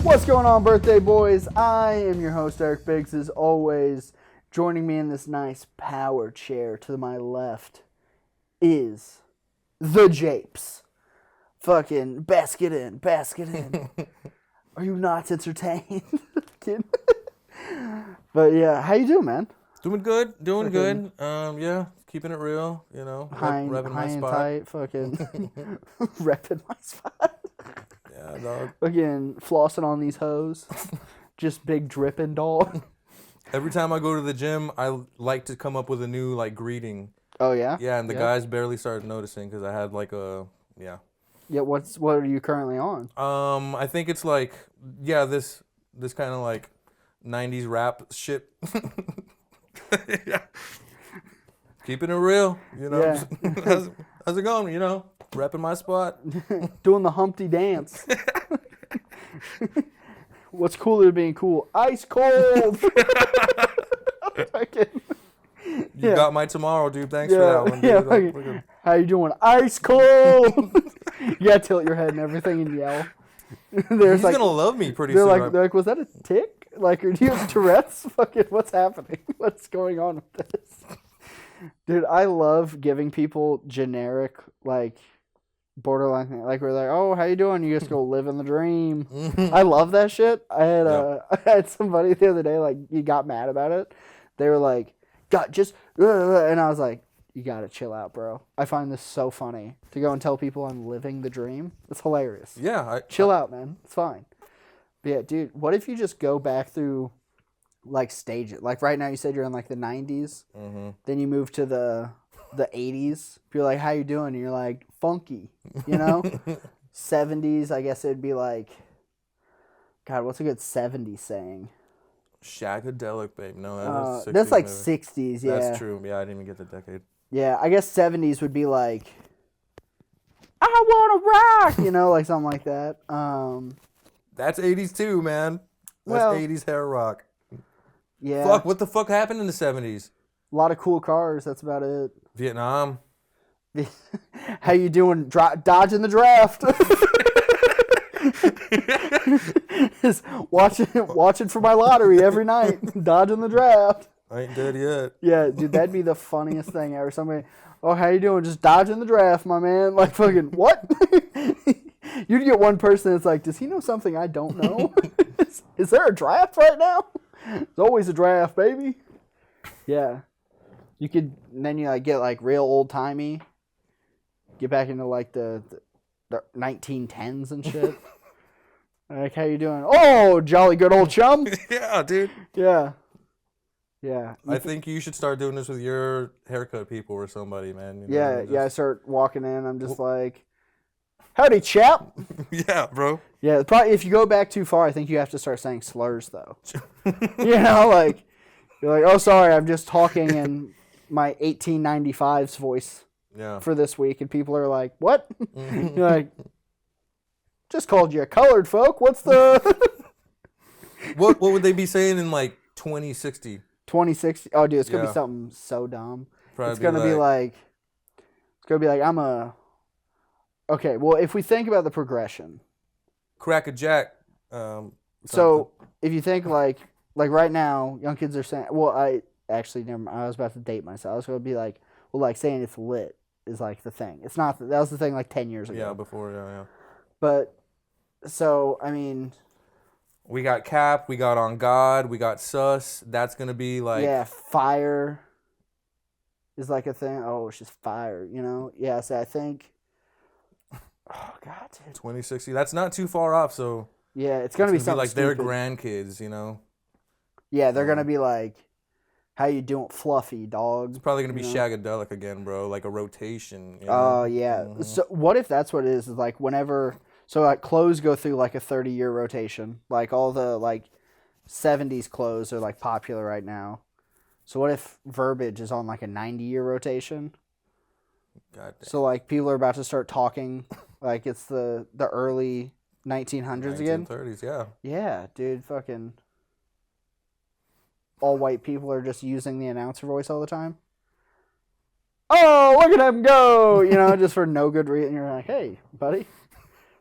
What's going on, birthday boys? I am your host, Eric Biggs, as always. Joining me in this nice power chair to my left is the Japes. Fucking basket in, basket in. Are you not entertained? But yeah, how you doing, man? Doing good. Yeah, keeping it real, you know. Repping my and spot. tight, fucking repping my spot. Yeah, dog. Fucking flossing on these hoes. Just big dripping, dog. Every time I go to the gym, I like to come up with a new, greeting. Oh, yeah? Yeah, and the guys barely started noticing because I had, yeah. Yeah, what are you currently on? I think it's this kind of, 90s rap shit. Yeah. Keeping it real, you know. Yeah. How's it going, you know? Repping my spot. Doing the Humpty dance. What's cooler than being cool? Ice cold. You got my tomorrow, dude. Thanks for that one, dude. Yeah, how you doing? Ice cold. You gotta tilt your head and everything and yell. He's gonna love me pretty soon. They're like, was that a tick? Or do you have Tourette's? Fucking, what's happening? What's going on with this? Dude, I love giving people generic, borderline thing. We're like, oh, how you doing? You just go living the dream. I love that shit. I had somebody the other day, you got mad about it. They were like, God, just, and I was like, you gotta chill out, bro. I find this so funny to go and tell people I'm living the dream. It's hilarious. Yeah. Chill out, man. It's fine. But yeah, dude, what if you just go back through, stages? Right now you said you're in, the 90s. Mm-hmm. Then you move to the 80s. If you're like, how you doing? And you're like, funky, you know? 70s, I guess it'd be God, what's a good 70s saying? Shagadelic, babe. No, that's 60s, yeah. That's true. Yeah, I didn't even get the decade. Yeah, I guess 70s would be I wanna rock, you know, something like that. That's 80s too, man. That's 80s hair rock. Yeah. Fuck, what the fuck happened in the 70s? A lot of cool cars, that's about it. Vietnam. How you doing? Dodging the draft. Just watching for my lottery every night. Dodging the draft. I ain't dead yet. Yeah, dude, that'd be the funniest thing ever. Somebody, oh, how you doing? Just dodging the draft, my man. Fucking, what? You'd get one person that's like, does he know something I don't know? Is there a draft right now? There's always a draft, baby. Yeah. You could, and then you get real old timey. Get back into the 1910s and shit. How you doing? Oh, jolly good old chum. Yeah, dude. Yeah. Yeah. I think you should start doing this with your haircut people or somebody, man. You know, I start walking in. I'm just howdy, chap. Yeah, bro. Yeah, probably if you go back too far, I think you have to start saying slurs, though. You know, you're oh, sorry, I'm just talking in my 1895's voice for this week. And people are like, what? You're like, just called you a colored folk. What's the... What would they be saying in 2060? 2060? Oh, dude, it's going to be something so dumb. Probably it's going to be it's going to be I'm a... Okay, well, if we think about the progression. Crack a jack. So, if you think right now, young kids are saying, well, I was about to date myself. I was going to be saying it's lit is the thing. It's not, that was the thing 10 years ago. Yeah, before, yeah. But, so, I mean. We got Cap, we got On God, we got Sus. That's going to be Yeah, fire is a thing. Oh, it's just fire, you know? Yeah, so I think. Oh, God, dude. 2060. That's not too far off, so. Yeah, it's going to be something their stupid. grandkids, you know? Yeah, they're going to be how you doing, fluffy, dog? It's probably going to be Shagadelic again, bro. A rotation. You know? Oh, yeah. Mm-hmm. So what if that's what it is whenever... So, clothes go through, a 30-year rotation. All the, 70s clothes are, popular right now. So what if verbiage is on, a 90-year rotation? God damn. So, people are about to start talking it's the early 1900s again? 1930s, yeah. Yeah, dude, fucking... All white people are just using the announcer voice all the time. Oh, look at him go! You know, just for no good reason. You're like, hey, buddy,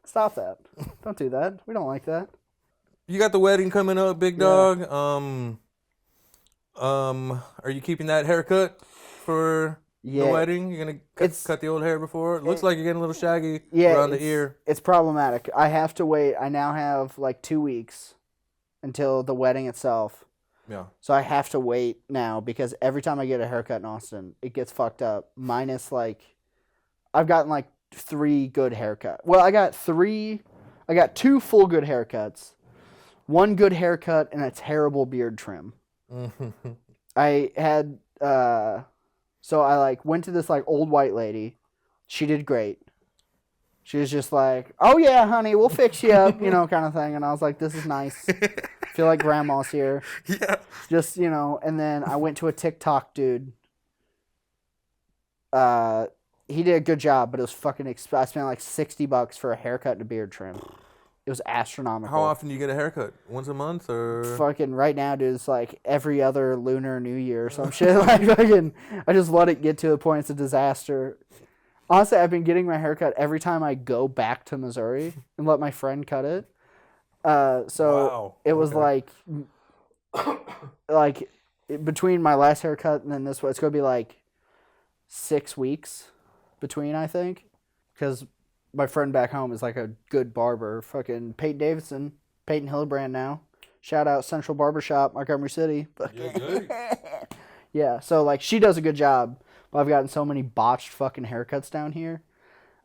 stop that. Don't do that. We don't like that. you got the wedding coming up, big dog. Are you keeping that haircut for the wedding? You're gonna cut the old hair before? It looks like you're getting a little shaggy around the ear. It's problematic. I have to wait. I now have like 2 weeks until the wedding itself. Yeah. So I have to wait now because every time I get a haircut in Austin, it gets fucked up. Minus like, I've gotten like 3 good haircuts. Well, I got 2 full good haircuts, 1 good haircut, and a terrible beard trim. I had, so I like went to this like old white lady. She did great. She was just like, "Oh yeah, honey, we'll fix you up," kind of thing. And I was like, "This is nice. Feel like grandma's here." Yeah. Just, and then I went to a TikTok dude. He did a good job, but it was fucking expensive. I spent like $60 for a haircut and a beard trim. It was astronomical. How often do you get a haircut? Once a month or? Fucking right now, dude, it's like every other Lunar New Year or some shit. Like fucking, I just let it get to the point it's a disaster. Honestly, I've been getting my haircut every time I go back to Missouri and let my friend cut it. It was like between my last haircut and then this one, it's gonna be like 6 weeks between, I think, because my friend back home is like a good barber. Fucking Peyton Davidson, Peyton Hillebrand now. Shout out Central Barbershop, Montgomery City. Yeah, so like she does a good job, but I've gotten so many botched fucking haircuts down here.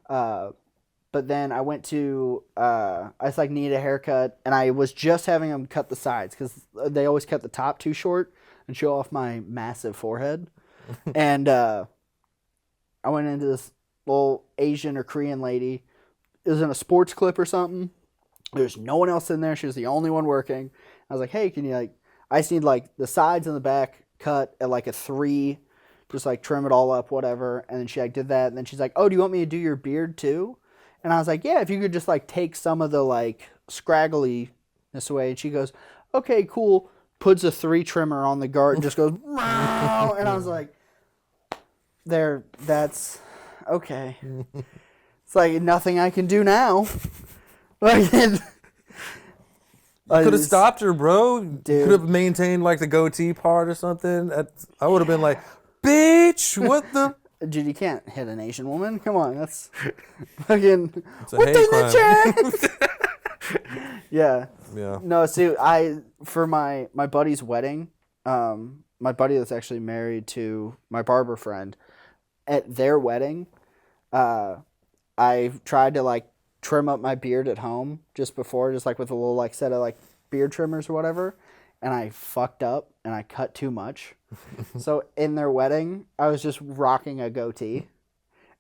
But then I went to, I just like needed a haircut, and I was just having them cut the sides because they always cut the top too short and show off my massive forehead. And I went into this little Asian or Korean lady. It was in a sports clip or something. There's no one else in there. She was the only one working. I was like, "Hey, can you I just need like the sides and the back cut at like a 3, just like trim it all up, whatever." And then she did that. And then she's like, "Oh, do you want me to do your beard too?" And I was like, "Yeah, if you could just like take some of the like scraggliness away." And she goes, "Okay, cool." Puts a 3 trimmer on the guard and just goes, "Meow." And I was like, that's okay. It's like nothing I can do now. Like, you could have stopped her, bro. Dude. Could have maintained like the goatee part or something. I would have been like, "Bitch, what the?" Dude, you can't hit an Asian woman. Come on, that's fucking. It's a hate crime. Yeah. Yeah. No, see, for my buddy's wedding, my buddy that's actually married to my barber friend, at their wedding, I tried to like trim up my beard at home just before, just like with a little like set of like beard trimmers or whatever, and I fucked up and I cut too much. So in their wedding, I was just rocking a goatee,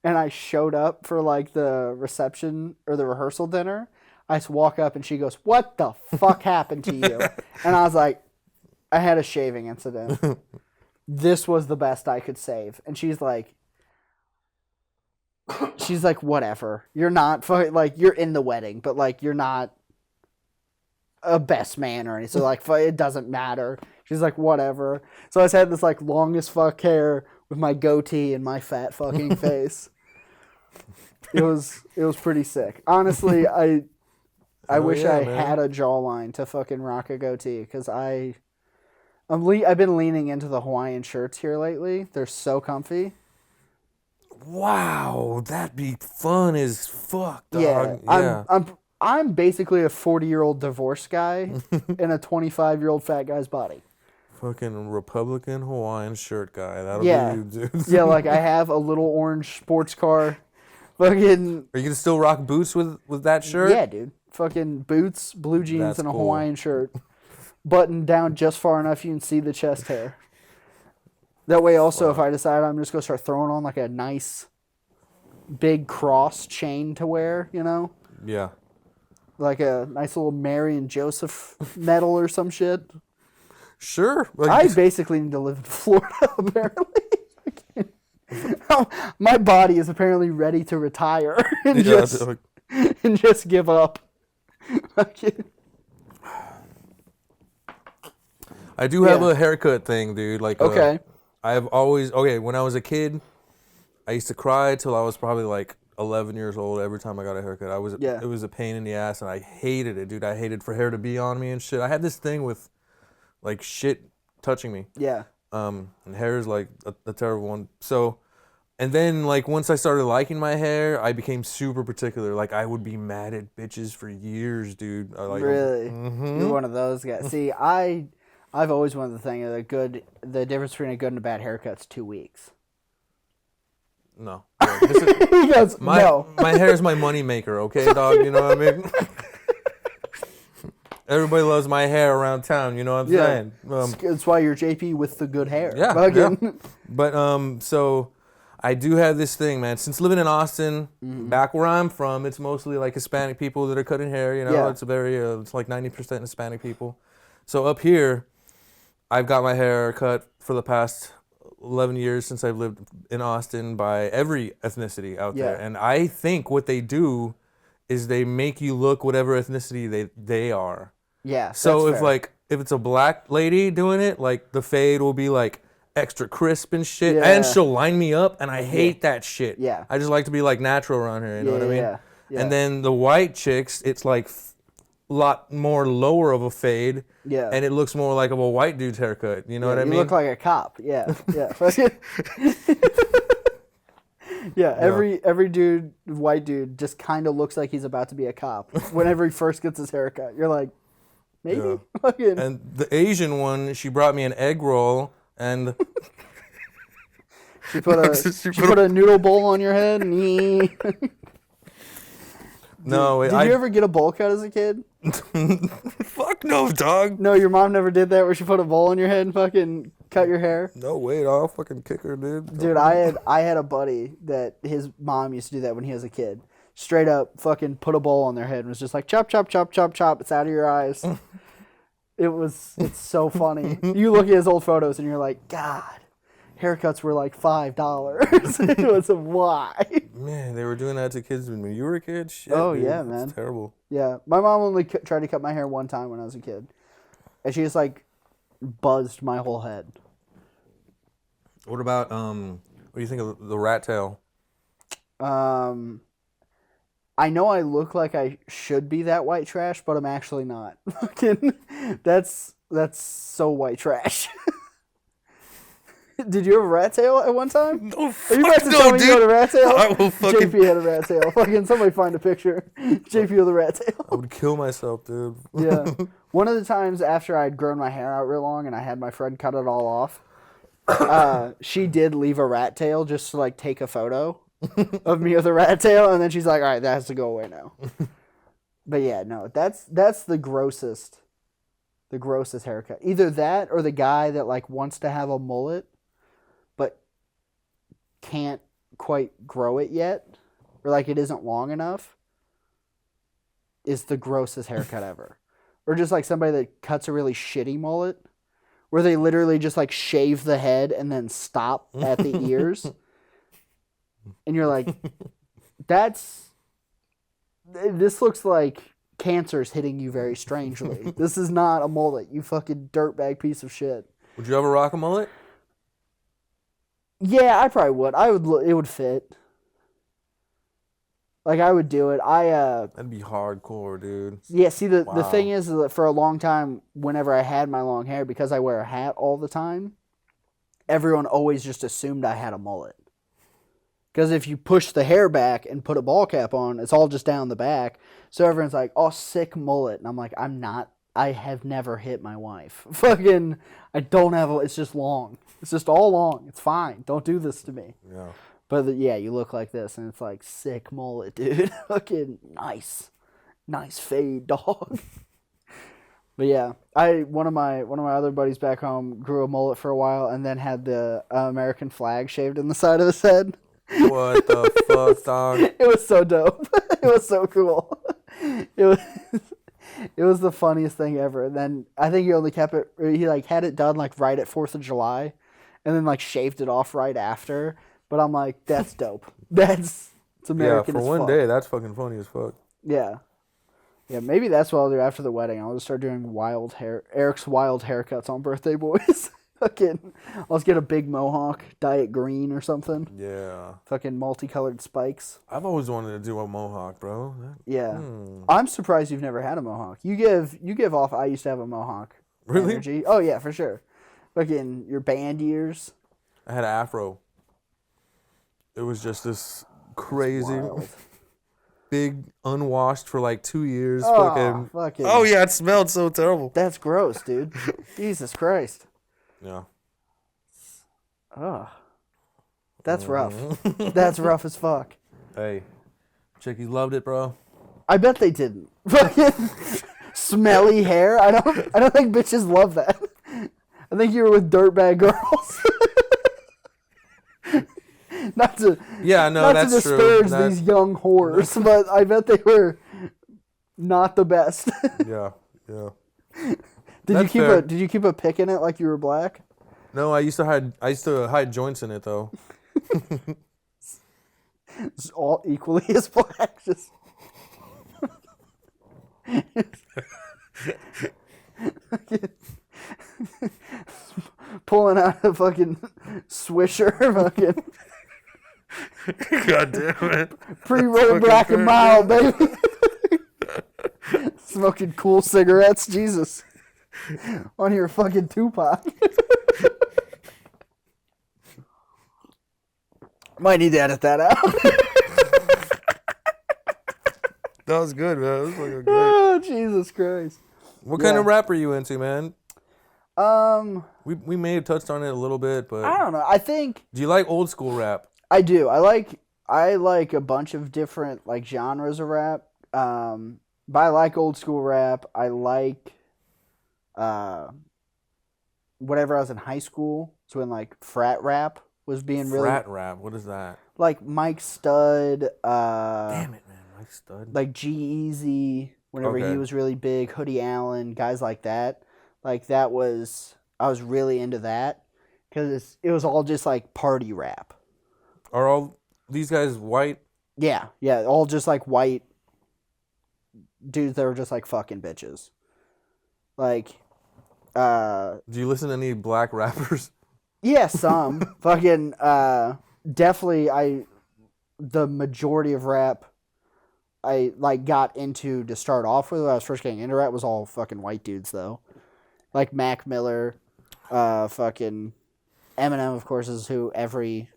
and I showed up for like the reception or the rehearsal dinner. I just walk up and she goes, "What the fuck happened to you?" And I was like, "I had a shaving incident. This was the best I could save." And she's like, "Whatever. You're not like, you're in the wedding, but like you're not a best man or anything. So like it doesn't matter." She's like, "Whatever." So I just had this like long as fuck hair with my goatee and my fat fucking face. It was pretty sick. Honestly, I wish I had a jawline to fucking rock a goatee, because I've been leaning into the Hawaiian shirts here lately. They're so comfy. Wow, that'd be fun as fuck, dog. Yeah. I'm basically a 40-year-old divorced guy in a 25-year-old fat guy's body. Fucking Republican Hawaiian shirt guy. That'll be you, dude. Yeah, like I have a little orange sports car. Fucking. Are you gonna still rock boots with that shirt? Yeah, dude. Fucking boots, blue jeans, and a Hawaiian shirt. Buttoned down just far enough you can see the chest hair. That way also, if I decide I'm just going to start throwing on like a nice big cross chain to wear, Yeah. Like a nice little Mary and Joseph medal or some shit. Sure. I basically need to live in Florida, apparently. My body is apparently ready to retire and just give up. I do have a haircut thing, dude. Like, okay. when I was a kid, I used to cry till I was probably like 11 years old every time I got a haircut. It was a pain in the ass, and I hated it, dude. I hated for hair to be on me and shit. I had this thing with like shit touching me. Yeah. And hair is like a terrible one. So, and then like once I started liking my hair, I became super particular. Like I would be mad at bitches for years, dude. Really? You're one of those guys. See, I've always wanted to think the difference between a good and a bad haircut's 2 weeks. No. He goes, no. My hair is my money maker, okay, dog? You know what I mean? Everybody loves my hair around town, you know what I'm saying? That's why you're JP with the good hair. Yeah. But, so I do have this thing, man. Since living in Austin, back where I'm from, it's mostly like Hispanic people that are cutting hair, you know? Yeah. It's it's like 90% Hispanic people. So up here, I've got my hair cut for the past 11 years since I've lived in Austin by every ethnicity out there. And I think what they do is they make you look whatever ethnicity they are. Yeah. So if it's a black lady doing it, like the fade will be like extra crisp and shit, and she'll line me up, and I hate that shit. Yeah. I just like to be like natural around here, you know what I mean? Yeah. And then the white chicks, it's like a lot more lower of a fade. Yeah. And it looks more like of a white dude's haircut. You know what I mean? You look like a cop. Yeah. Yeah. Yeah, every dude, white dude, just kind of looks like he's about to be a cop whenever he first gets his haircut. You're like, maybe? Yeah. And the Asian one, she brought me an egg roll, and she put a noodle bowl on your head. No, did you ever get a bowl cut as a kid? Fuck no, dog. No, your mom never did that where she put a bowl on your head and fucking cut your hair? No way, I'll fucking kick her, dude. Dude, I had a buddy that his mom used to do that when he was a kid. Straight up fucking put a bowl on their head and was just like, chop, chop, chop, chop, chop. It's out of your eyes. It's so funny. You look at his old photos and you're like, God, haircuts were like $5. It was why. Man, they were doing that to kids when you were a kid? Shit, oh, dude, yeah, man. It's terrible. Yeah. My mom only tried to cut my hair one time when I was a kid. And she just like buzzed my whole head. What about, what do you think of the rat tail? I know I look like I should be that white trash, but I'm actually not. That's so white trash. Did you have a rat tail at one time? No, Are you about to tell me dude. you had a rat tail? I will fucking... JP had a rat tail. Fucking somebody find a picture. JP with a rat tail. I would kill myself, dude. Yeah. One of the times after I'd grown my hair out real long and I had my friend cut it all off, she did leave a rat tail just to like take a photo of me with a rat tail, and then she's like, all right, that has to go away now. But yeah, no, that's the grossest haircut. Either that or the guy that like wants to have a mullet but can't quite grow it yet, or like it isn't long enough, is the grossest haircut ever. Or just like somebody that cuts a really shitty mullet where they literally just like shave the head and then stop at the ears. And you're like, this looks like cancer's hitting you very strangely. This is not a mullet, you fucking dirtbag piece of shit. Would you ever rock a mullet? Yeah, I probably would. It would fit. Like, I would do it. That'd be hardcore, dude. Yeah, see, the thing is that for a long time, whenever I had my long hair, because I wear a hat all the time, everyone always just assumed I had a mullet. Because if you push the hair back and put a ball cap on, it's all just down the back. So everyone's like, oh, sick mullet. And I'm like, I'm not. I have never hit my wife. Fucking, I don't have it's just long. It's just all long. It's fine. Don't do this to me. Yeah. But yeah, you look like this, and it's like, sick mullet, dude. Fucking nice. Nice fade, dog. But yeah, one of my other buddies back home grew a mullet for a while and then had the American flag shaved in the side of his head. What the fuck, dog? It was so dope. It was so cool. It was the funniest thing ever. And then I think he only kept it, or he like had it done like right at 4th of July and then like shaved it off right after. But I'm like, that's dope. It's American as fuck. Yeah, for one day, that's fucking funny as fuck. Yeah. Yeah, maybe that's what I'll do after the wedding. I'll just start doing Eric's wild haircuts on birthday boys. Fucking, let's get a big mohawk, dye it green or something. Yeah. Fucking multicolored spikes. I've always wanted to do a mohawk, bro. Yeah. I'm surprised you've never had a mohawk. You give off I used to have a mohawk Really? energy. Oh yeah, for sure. Fucking your band ears. I had an afro. It was just this crazy, big, unwashed for like 2 years. Oh, fucking. Oh yeah, it smelled so terrible. That's gross, dude. Jesus Christ. Yeah. Oh. That's rough. That's rough as fuck. Hey, chickies loved it, bro. I bet they didn't. Fucking smelly hair. I don't think bitches love that. I think you were with dirtbag girls. not to disparage these young whores, but I bet they were not the best. Yeah. Did you keep a pick in it like you were black? No, I used to hide joints in it though. It's all equally as black, just pulling out a fucking swisher, fucking God damn it. Pre-roll black and mild, baby. Smoking cool cigarettes, Jesus. On your fucking Tupac. Might need to edit that out. That was good, man. That was fucking great. Oh, Jesus Christ. What kind of rap are you into, man? We may have touched on it a little bit, but I don't know. I think do you like old school rap? I do. I like a bunch of different like genres of rap. But I like old school rap. I like whatever I was in high school. So when like frat rap was being really Frat rap. What is that? like Mike Stud. Damn it, man, Mike Stud. Like G-Eazy. Whenever he was really big, Hoodie Allen, guys like that. Like I was really into that because it was all just like party rap. Are all these guys white? Yeah, all just like white dudes that were just like fucking bitches. Like, do you listen to any black rappers? Yeah, some. Fucking, definitely the majority of rap I like got into to start off with when I was first getting into rap was all fucking white dudes though. Like Mac Miller, fucking Eminem, of course, is who every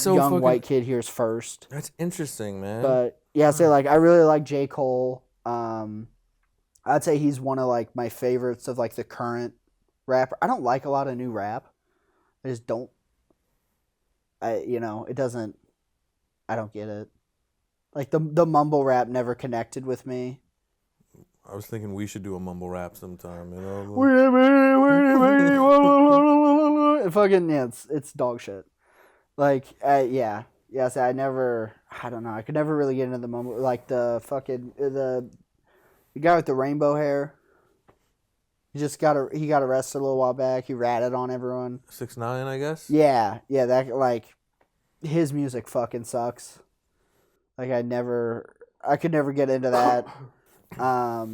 young white kid hears first. That's interesting, man. But yeah, so like I really like J. Cole. I'd say he's one of like my favorites of like the current rapper. I don't like a lot of new rap. I just don't. It doesn't. I don't get it. Like the mumble rap never connected with me. I was thinking we should do a mumble rap sometime, you know? Fucking yeah, it's dog shit. Like yeah. So I don't know. I could never really get into the mumble like the fucking the guy with the rainbow hair. He got arrested a little while back. He ratted on everyone. 6ix9ine, I guess. Yeah. That like his music fucking sucks. Like I could never get into that. I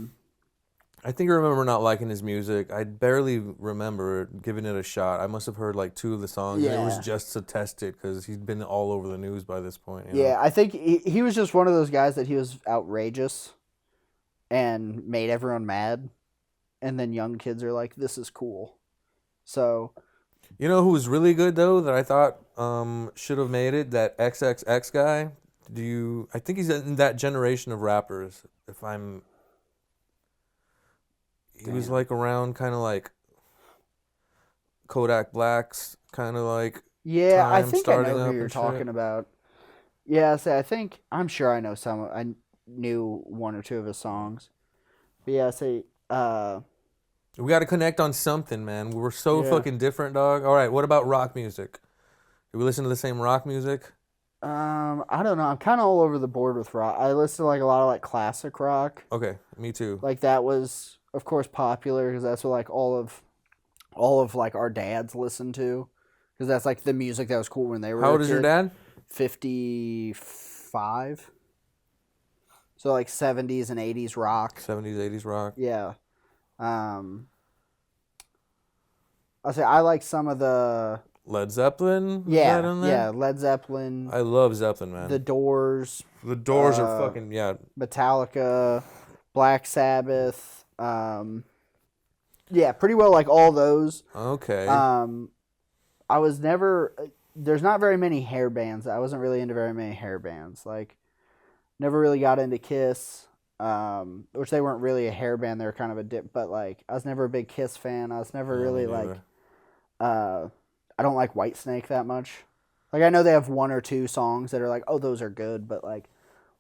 think I remember not liking his music. I barely remember giving it a shot. I must have heard like 2 of the songs. Yeah. And it was just to test it because he's been all over the news by this point. You know? I think he was just one of those guys that he was outrageous and made everyone mad. And then young kids are like, this is cool. So. You know who was really good, though, that I thought should have made it? That XXX guy. I think he's in that generation of rappers. He was like around kind of like Kodak Black's kind of like. Yeah, I think I know who you're talking about. Yeah, I'm sure I know some. I knew 1 or 2 of his songs. But yeah, we got to connect on something, man. We're so fucking different, dog. All right, what about rock music? Do we listen to the same rock music? I don't know. I'm kind of all over the board with rock. I listen to like a lot of like classic rock. Okay, me too. Like that was, of course, popular because that's what like all of like our dads listened to, because that's like the music that was cool when they were. How old is your dad? 55. So like 70s and 80s rock. 70s, 80s rock. Yeah. I'll say I like some of the Led Zeppelin? Is yeah that on there? yeah Led Zeppelin, I love Zeppelin, man. The Doors, The Doors are fucking Metallica, Black Sabbath. Yeah, pretty well like all those. Okay. I was never. There's not very many hair bands. I wasn't really into very many hair bands. Like, never really got into Kiss. Which they weren't really a hair band. They were kind of a dip. But like, I was never a big Kiss fan. I was never really like. I don't like Whitesnake that much. Like, I know they have one or two songs that are like, oh, those are good. But like,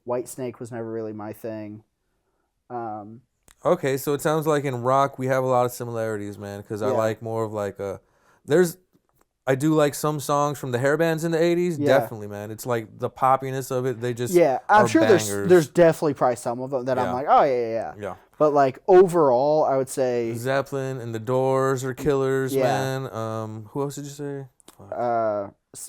Whitesnake was never really my thing. Okay, so it sounds like in rock we have a lot of similarities, man. Because I like more of like I do like some songs from the hair bands in the 80s. Yeah. Definitely, man. It's like the poppiness of it. They just I'm sure bangers. there's definitely probably some of them that I'm like, oh yeah. But like overall, I would say Zeppelin and the Doors are killers, man. Who else did you say?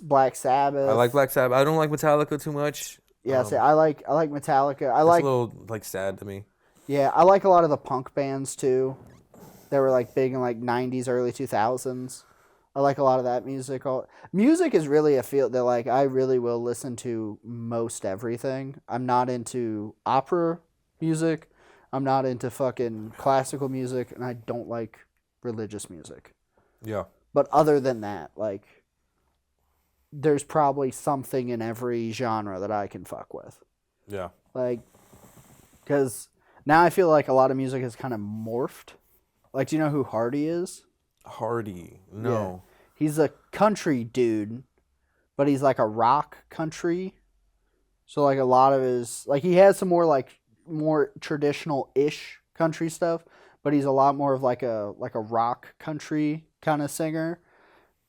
Black Sabbath. I like Black Sabbath. I don't like Metallica too much. Yeah, I like Metallica. It's a little like sad to me. Yeah, I like a lot of the punk bands too. That were like big in like 90s, early 2000s. I like a lot of that music. Music is really a field that like I really will listen to most everything. I'm not into opera music. I'm not into fucking classical music, and I don't like religious music. Yeah. But other than that, like, there's probably something in every genre that I can fuck with. Yeah. Like, because now I feel like a lot of music has kind of morphed. Like, do you know who Hardy is? Hardy. No. Yeah. He's a country dude, but he's like a rock country. So like a lot of his like he has some more traditional-ish country stuff, but he's a lot more of like a rock country kind of singer.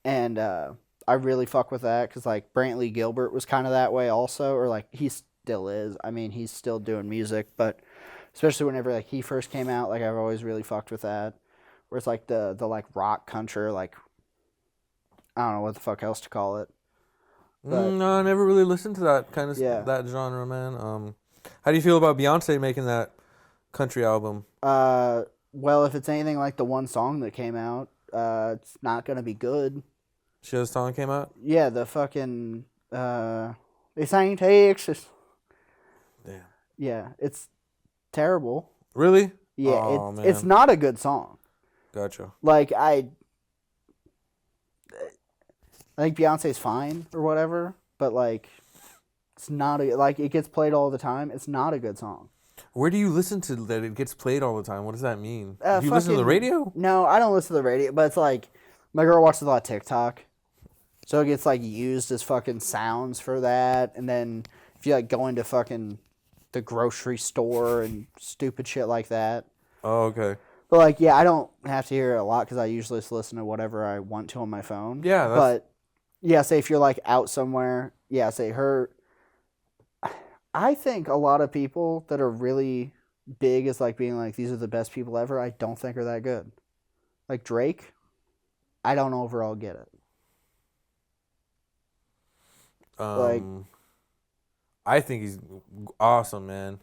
And I really fuck with that cuz like Brantley Gilbert was kind of that way also, or like he still is. I mean, he's still doing music, but especially whenever like he first came out, like I've always really fucked with that. Where it's like the like rock country, like I don't know what the fuck else to call it. But, no, I never really listened to that kind of that genre, man. How do you feel about Beyonce making that country album? Well, if it's anything like the one song that came out, it's not gonna be good. She has a song came out? Yeah, the fucking this ain't Texas. Damn. Yeah, it's terrible. Really? Yeah, it's not a good song. Gotcha. Like I think Beyonce's fine or whatever, but like it's not like it gets played all the time. It's not a good song. Where do you listen to that it gets played all the time? What does that mean? Do you listen to the radio? No, I don't listen to the radio, but it's like my girl watches a lot of TikTok. So it gets like used as fucking sounds for that, and then if you like go into fucking the grocery store and stupid shit like that. Oh, okay. But like, yeah, I don't have to hear it a lot because I usually just listen to whatever I want to on my phone. Yeah, but yeah, say if you're like out somewhere, yeah, say her. I think a lot of people that are really big as like being like these are the best people ever. I don't think are that good. Like Drake, I don't overall get it. Like, I think he's awesome, man.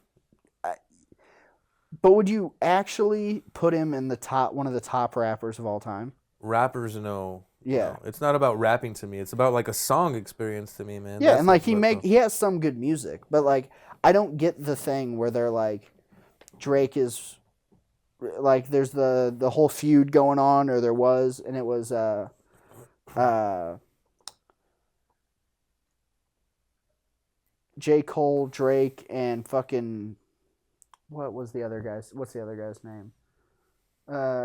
But would you actually put him in the top, one of the top rappers of all time? Rappers, no. Yeah. No. It's not about rapping to me. It's about like a song experience to me, man. Yeah, that's and like he has some good music, but like I don't get the thing where they're like Drake is like there's the whole feud going on, or there was, and it was J. Cole, Drake, and fucking what's the other guy's name?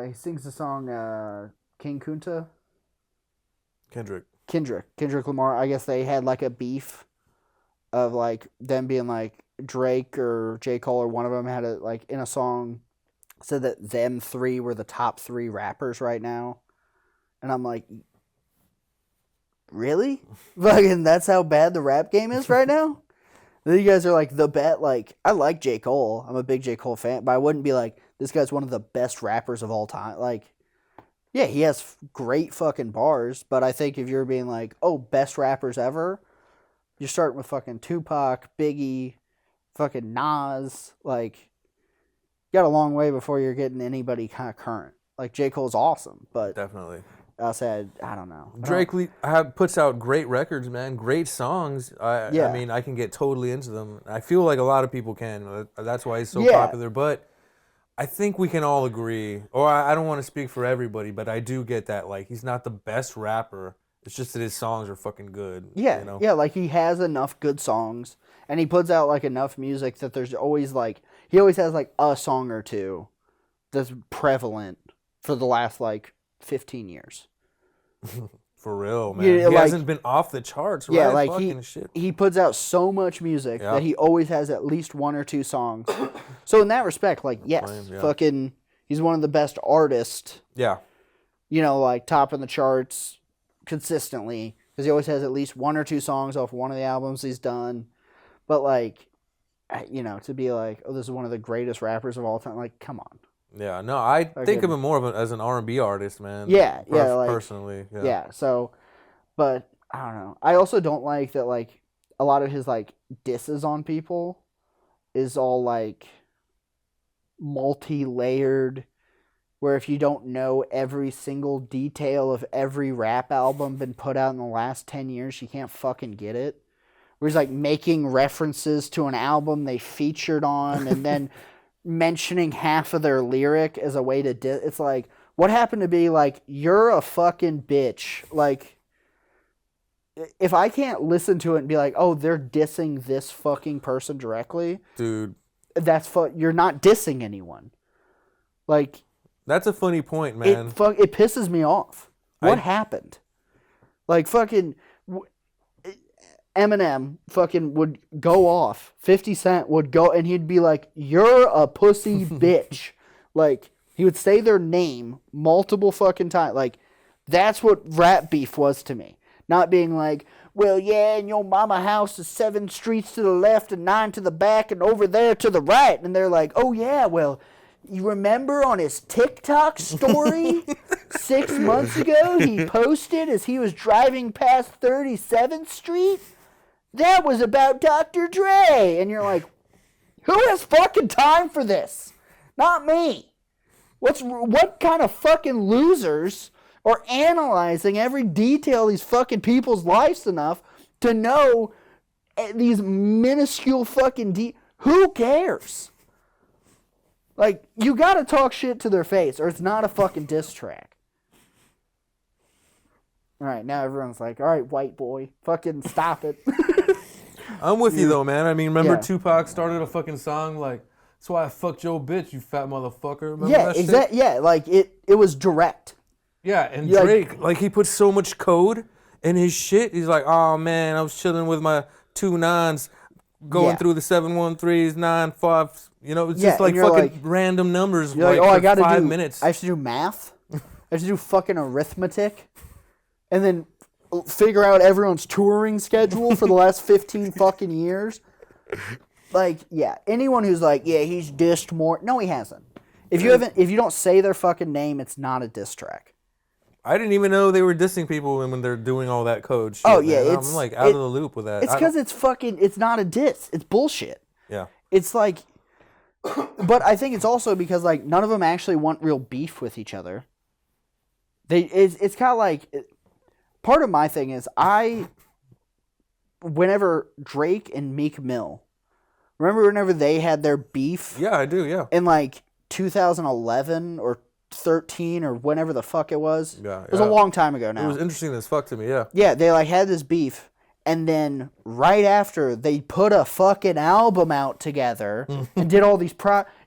He sings the song King Kunta. Kendrick Lamar. I guess they had like a beef of like them being like Drake or J. Cole or one of them had like in a song said that them three were the top 3 rappers right now. And I'm like, really? Fucking that's how bad the rap game is right now? Then you guys are like the bet. Like I like J. Cole. I'm a big J. Cole fan, but I wouldn't be like this guy's one of the best rappers of all time. Like, yeah, he has great fucking bars, but I think if you're being like, oh, best rappers ever, you're starting with fucking Tupac, Biggie, fucking Nas. Like, you got a long way before you're getting anybody kind of current. Like J. Cole's awesome, but definitely. I'll say I don't know. Drake puts out great records, man. Great songs. I mean, I can get totally into them. I feel like a lot of people can. That's why he's so popular. But I think we can all agree, or I don't want to speak for everybody, but I do get that. Like, he's not the best rapper. It's just that his songs are fucking good. Yeah, you know? yeah. Like, he has enough good songs, and he puts out like enough music that there's always like he always has like a song or two that's prevalent for the last like 15 years. For real, man. Yeah, he hasn't been off the charts, right? Yeah, like fucking shit. He puts out so much music that he always has at least one or two songs. So in that respect, like, yes, fucking, he's one of the best artists. Yeah. You know, like, top in the charts consistently, because he always has at least one or two songs off one of the albums he's done. But, like, you know, to be like, oh, this is one of the greatest rappers of all time, like, come on. Yeah, no, I think of him more as an R&B artist, man. Yeah, like, personally. Yeah, so, but, I don't know. I also don't like that, like, a lot of his, like, disses on people is all, like, multi-layered, where if you don't know every single detail of every rap album been put out in the last 10 years, you can't fucking get it. Where he's, like, making references to an album they featured on, and then mentioning half of their lyric as a way to it's like, what happened to be like, you're a fucking bitch. Like, if I can't listen to it and be like, oh, they're dissing this fucking person directly, dude, you're not dissing anyone. Like, that's a funny point, man. It pisses me off. What happened? Like, fucking Eminem fucking would go off. 50 Cent would go, and he'd be like, you're a pussy bitch. Like, he would say their name multiple fucking times. Like, that's what rap beef was to me. Not being like, well, yeah, and your mama house is 7 streets to the left and 9 to the back and over there to the right. And they're like, oh, yeah, well, you remember on his TikTok story 6 months ago he posted as he was driving past 37th Street? That was about Dr. Dre. And you're like, who has fucking time for this? Not me. What kind of fucking losers are analyzing every detail of these fucking people's lives enough to know these minuscule fucking who cares? Like, you gotta talk shit to their face, or it's not a fucking diss track. Alright, now everyone's like, alright, white boy, fucking stop it. I'm with you though, man. I mean, remember Tupac started a fucking song like, that's why I fucked your bitch, you fat motherfucker. Remember that shit? Exactly. Yeah, like, it was direct. Yeah, and Drake, like, he put so much code in his shit. He's like, oh man, I was chilling with my 2 9s, going through the 713s, 9 5s. You know, it's just like fucking like, random numbers. You're like, oh, I gotta 5 minutes. I have to do math. I have to do fucking arithmetic, and then figure out everyone's touring schedule for the last 15 fucking years. Like, yeah, anyone who's like, yeah, he's dissed more. No, he hasn't. If you don't say their fucking name, it's not a diss track. I didn't even know they were dissing people when they're doing all that code shit. Oh yeah, man. I'm like out of the loop with that. It's because it's not a diss. It's bullshit. Yeah. It's like, but I think it's also because like none of them actually want real beef with each other. It's kind of like, part of my thing is whenever Drake and Meek Mill, remember whenever they had their beef? Yeah, I do. Yeah. In like 2011 or 13 or whenever the fuck it was. Yeah, it was a long time ago now. It was interesting as fuck to me, yeah. Yeah, they like had this beef, and then right after they put a fucking album out together and did all these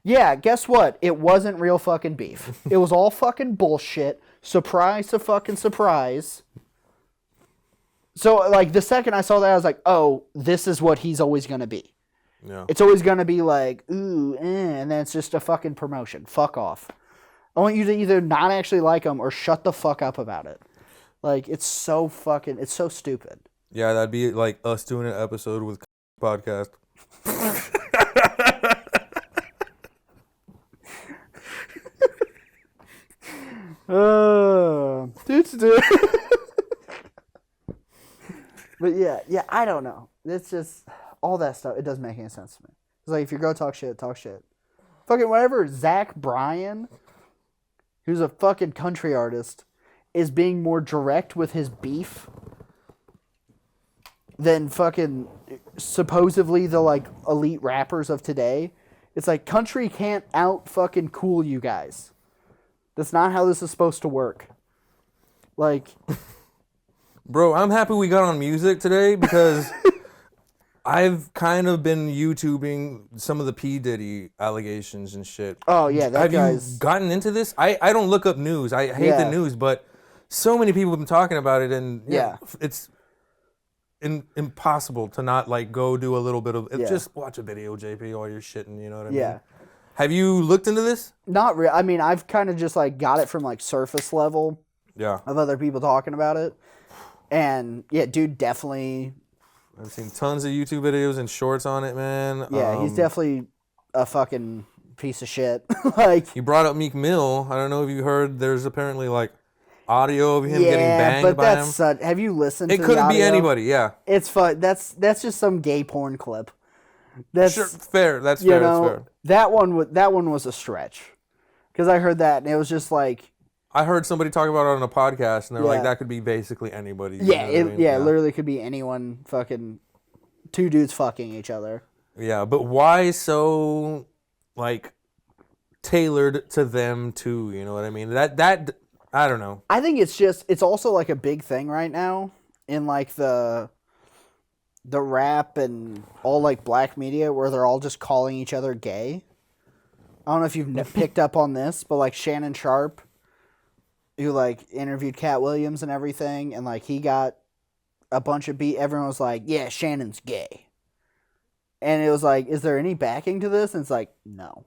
yeah, guess what? It wasn't real fucking beef. It was all fucking bullshit. Surprise to fucking surprise. So like the second I saw that, I was like, oh, this is what he's always gonna be. Yeah. It's always gonna be like, ooh, and then it's just a fucking promotion. Fuck off. I want you to either not actually like them or shut the fuck up about it. Like, it's so stupid. Yeah, that'd be like us doing an episode with podcast. Dude. But yeah, I don't know. It's just, all that stuff, it doesn't make any sense to me. It's like, if you're going to talk shit, talk shit. Fucking whatever, Zach Bryan, who's a fucking country artist, is being more direct with his beef than fucking supposedly the like elite rappers of today. It's like country can't out fucking cool you guys. That's not how this is supposed to work. Like, bro, I'm happy we got on music today because I've kind of been YouTubing some of the P. Diddy allegations and shit. oh yeah, that Have guy's. you gotten into this? I don't look up news. I hate the news, but so many people have been talking about it, and it's impossible to not like go do a little bit of just watch a video, JP, while you're shitting. You know what I mean? Yeah. Have you looked into this? Not really. I mean, I've kind of just like got it from like surface level. Yeah. Of other people talking about it, and yeah, dude, definitely. I've seen tons of YouTube videos and shorts on it, man. Yeah, he's definitely a fucking piece of shit. Like, you brought up Meek Mill. I don't know if you heard. There's apparently like audio of him getting banged by him. Have you listened? It to couldn't the be audio? anybody. Yeah. It's fun. That's just some gay porn clip. That's sure, fair. That's fair. That's fair. That one was a stretch, because I heard that and it was just like. I heard somebody talk about it on a podcast, and they're like, "That could be basically anybody." Yeah, it literally could be anyone. Fucking two dudes fucking each other. Yeah, but why so like tailored to them too? You know what I mean? That I don't know. I think it's also like a big thing right now in like the rap and all like black media where they're all just calling each other gay. I don't know if you've picked up on this, but like Shannon Sharp, who like interviewed Cat Williams and everything, and like he got a bunch of everyone was like, yeah, Shannon's gay. And it was like, is there any backing to this? And it's like, no.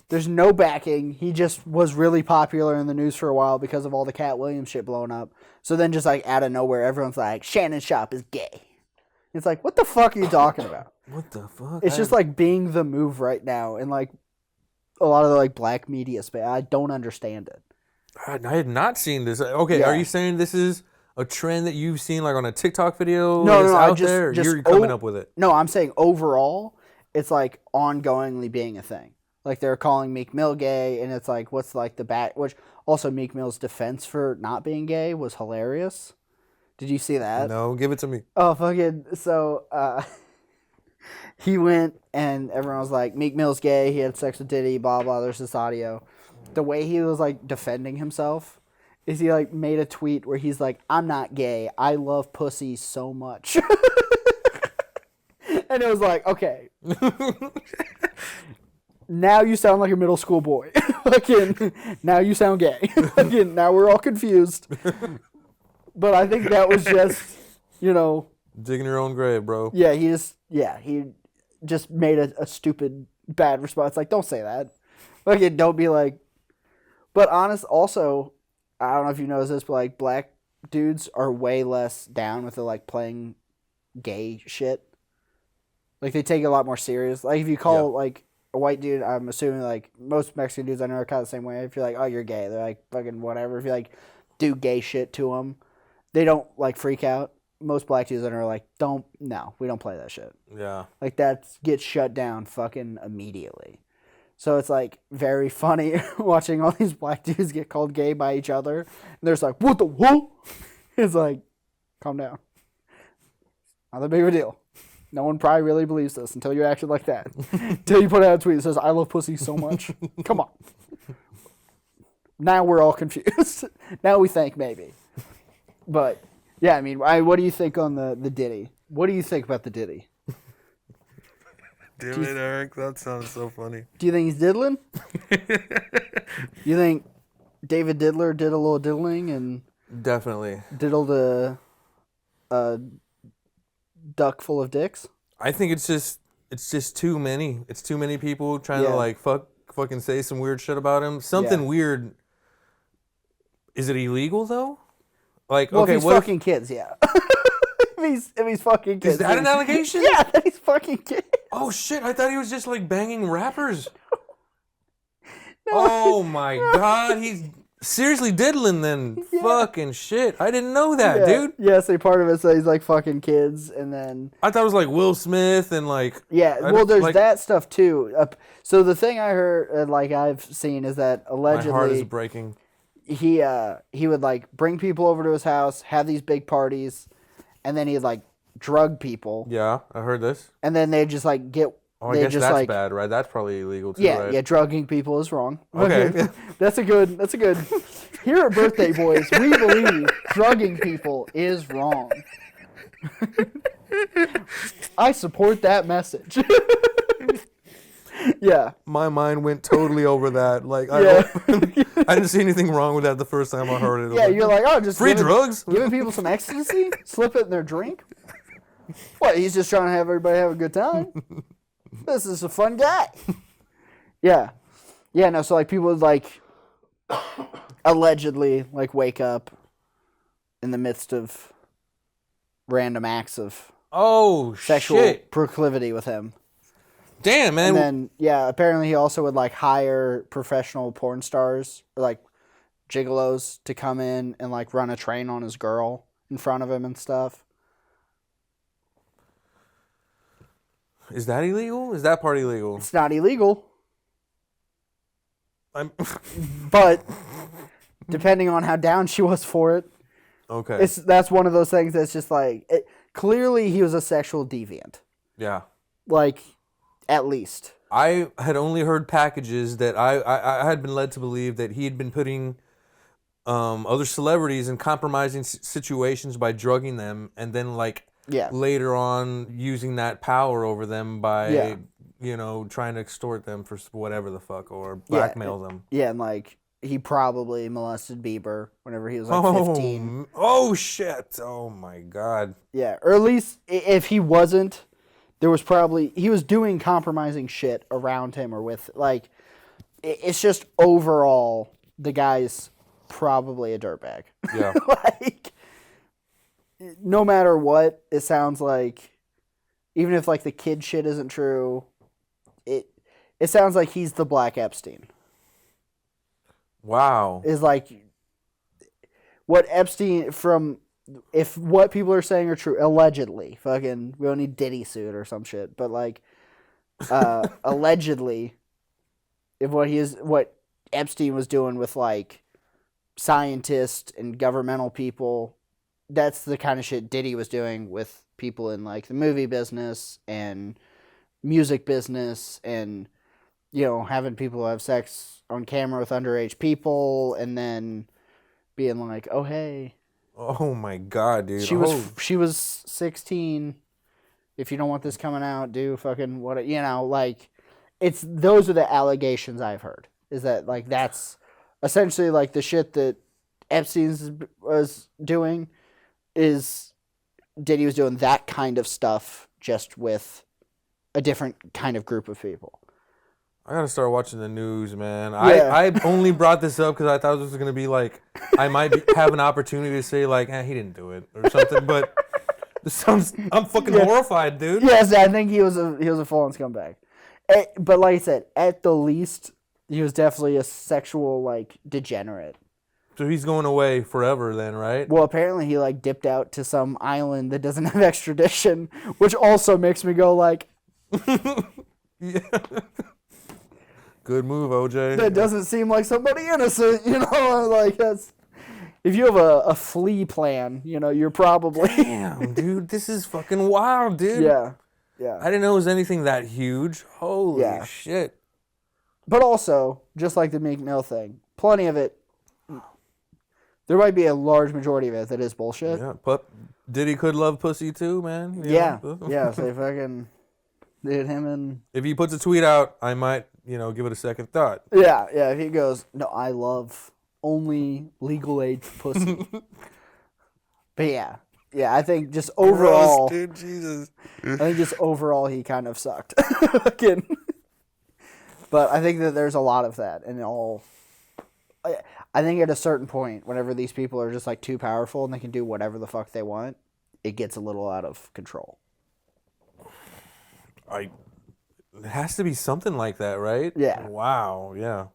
There's no backing. He just was really popular in the news for a while because of all the Cat Williams shit blowing up. So then just like out of nowhere, everyone's like, Shannon Sharp is gay. It's like, what the fuck are you talking about? What the fuck? It's just like being the move right now in like a lot of the like black media space. I don't understand it. I had not seen this. Okay, are you saying this is a trend that you've seen like on a TikTok video? No, out there? You're coming up with it. No, I'm saying overall, it's like ongoingly being a thing. Like they're calling Meek Mill gay, and it's like, what's like the back? Which also Meek Mill's defense for not being gay was hilarious. Did you see that? No, give it to me. Oh, fucking so. He went and everyone was like, Meek Mill's gay. He had sex with Diddy. Blah blah. There's this audio. The way he was like defending himself is he like made a tweet where he's like, I'm not gay. I love pussy so much. And it was like, okay. Now you sound like a middle school boy. Again, now you sound gay. Again, now we're all confused. But I think that was just, digging your own grave, bro. Yeah, he just made a stupid bad response. Like, don't say that. Again, don't be like. But also, I don't know if you noticed this, but like black dudes are way less down with the like playing gay shit. Like they take it a lot more serious. Like if you call like a white dude, I'm assuming like most Mexican dudes I know are kind of the same way. If you're like, oh, you're gay, they're like fucking whatever. If you like do gay shit to them, they don't like freak out. Most black dudes I know are like, we don't play that shit. Yeah. Like that gets shut down fucking immediately. So it's like very funny watching all these black dudes get called gay by each other. And they're just like, what the whoa? It's like, calm down. Not that big of a deal. No one probably really believes this until you acted like that. Until you put out a tweet that says, I love pussy so much. Come on. Now we're all confused. Now we think maybe. But, yeah, I mean, what do you think on the Diddy? What do you think about the Diddy? Damn it, Eric. That sounds so funny. Do you think he's diddling? You think David Diddler did a little diddling and definitely diddled a duck full of dicks? I think it's just too many. It's too many people trying to like fucking say some weird shit about him. Something weird. Is it illegal though? Like, well, okay, if he's fucking kids, yeah. if he's fucking kids. Is that an allegation? Yeah, that he's fucking kids. Oh shit! I thought he was just like banging rappers. No. Oh my god, he's seriously diddling then. Yeah. Fucking shit! I didn't know that, dude. Yeah, so part of it says he's like fucking kids, and then I thought it was like Will Smith and like well, there's like, that stuff too. So the thing I heard, like I've seen, is that allegedly my heart is breaking. he would like bring people over to his house, have these big parties, and then he'd like drug people. Yeah, I heard this. And then they'd just like get. Oh, I guess just, that's like, bad, right? That's probably illegal too, yeah, right? Yeah, drugging people is wrong. Okay. That's a good. Here at Birthday Boys, we believe drugging people is wrong. I support that message. Yeah. My mind went totally over that. Like, I didn't see anything wrong with that the first time I heard it. Yeah, you're like, oh, just free drugs? Giving people some ecstasy? Slip it in their drink? What, he's just trying to have everybody have a good time? This is a fun guy. Yeah. Yeah, no, so like people would like allegedly like wake up in the midst of random acts of sexual proclivity with him. Damn, man. And then, yeah, apparently he also would like hire professional porn stars or like gigolos to come in and like run a train on his girl in front of him and stuff. Is that illegal? Is that part illegal? It's not illegal. But depending on how down she was for it, okay, that's one of those things that's just like clearly he was a sexual deviant. Yeah, like at least I had only heard packages that I had been led to believe that he had been putting other celebrities in compromising situations by drugging them, and then like later on using that power over them by trying to extort them for whatever the fuck or blackmail them. Yeah, and like he probably molested Bieber whenever he was like 15. Oh shit! Oh my god. Yeah, or at least if he wasn't, there was probably he was doing compromising shit around him or with like. It's just overall the guy's probably a dirtbag. Yeah. Like. No matter what, it sounds like, even if like the kid shit isn't true, it sounds like he's the Black Epstein. Wow. Is like what Epstein if what people are saying are true, allegedly, fucking we don't need Diddy suit or some shit, but like allegedly, if what Epstein was doing with like scientists and governmental people. That's the kind of shit Diddy was doing with people in like the movie business and music business and, having people have sex on camera with underage people and then being like, oh, hey. Oh my God, dude. She was 16. If you don't want this coming out, do fucking what, like those are the allegations I've heard is that like, that's essentially like the shit that Epstein was doing. Is Diddy was doing that kind of stuff just with a different kind of group of people. I gotta start watching the news, man. Yeah. I only brought this up because I thought this was gonna be like I might have an opportunity to say like, he didn't do it or something. But I'm fucking horrified, dude. Yes, I think he was a full-on scumbag. But like I said, at the least, he was definitely a sexual like degenerate. So he's going away forever then, right? Well, apparently he like dipped out to some island that doesn't have extradition, which also makes me go like, yeah. Good move, OJ. That doesn't seem like somebody innocent, like that's if you have a flee plan, you're probably damn, dude, this is fucking wild, dude. Yeah. I didn't know it was anything that huge. Holy shit. But also, just like the Meek Mill thing, plenty of it. There might be a large majority of it that is bullshit. Yeah, but Diddy could love pussy too, man. Yeah. So if fucking did him and if he puts a tweet out, I might, give it a second thought. Yeah. If he goes, no, I love only legal age pussy. But yeah, I think just overall, gross, dude, Jesus. I think just overall he kind of sucked. But I think that there's a lot of that, and I think at a certain point, whenever these people are just like too powerful and they can do whatever the fuck they want, it gets a little out of control. It has to be something like that, right? Yeah. Wow. Yeah.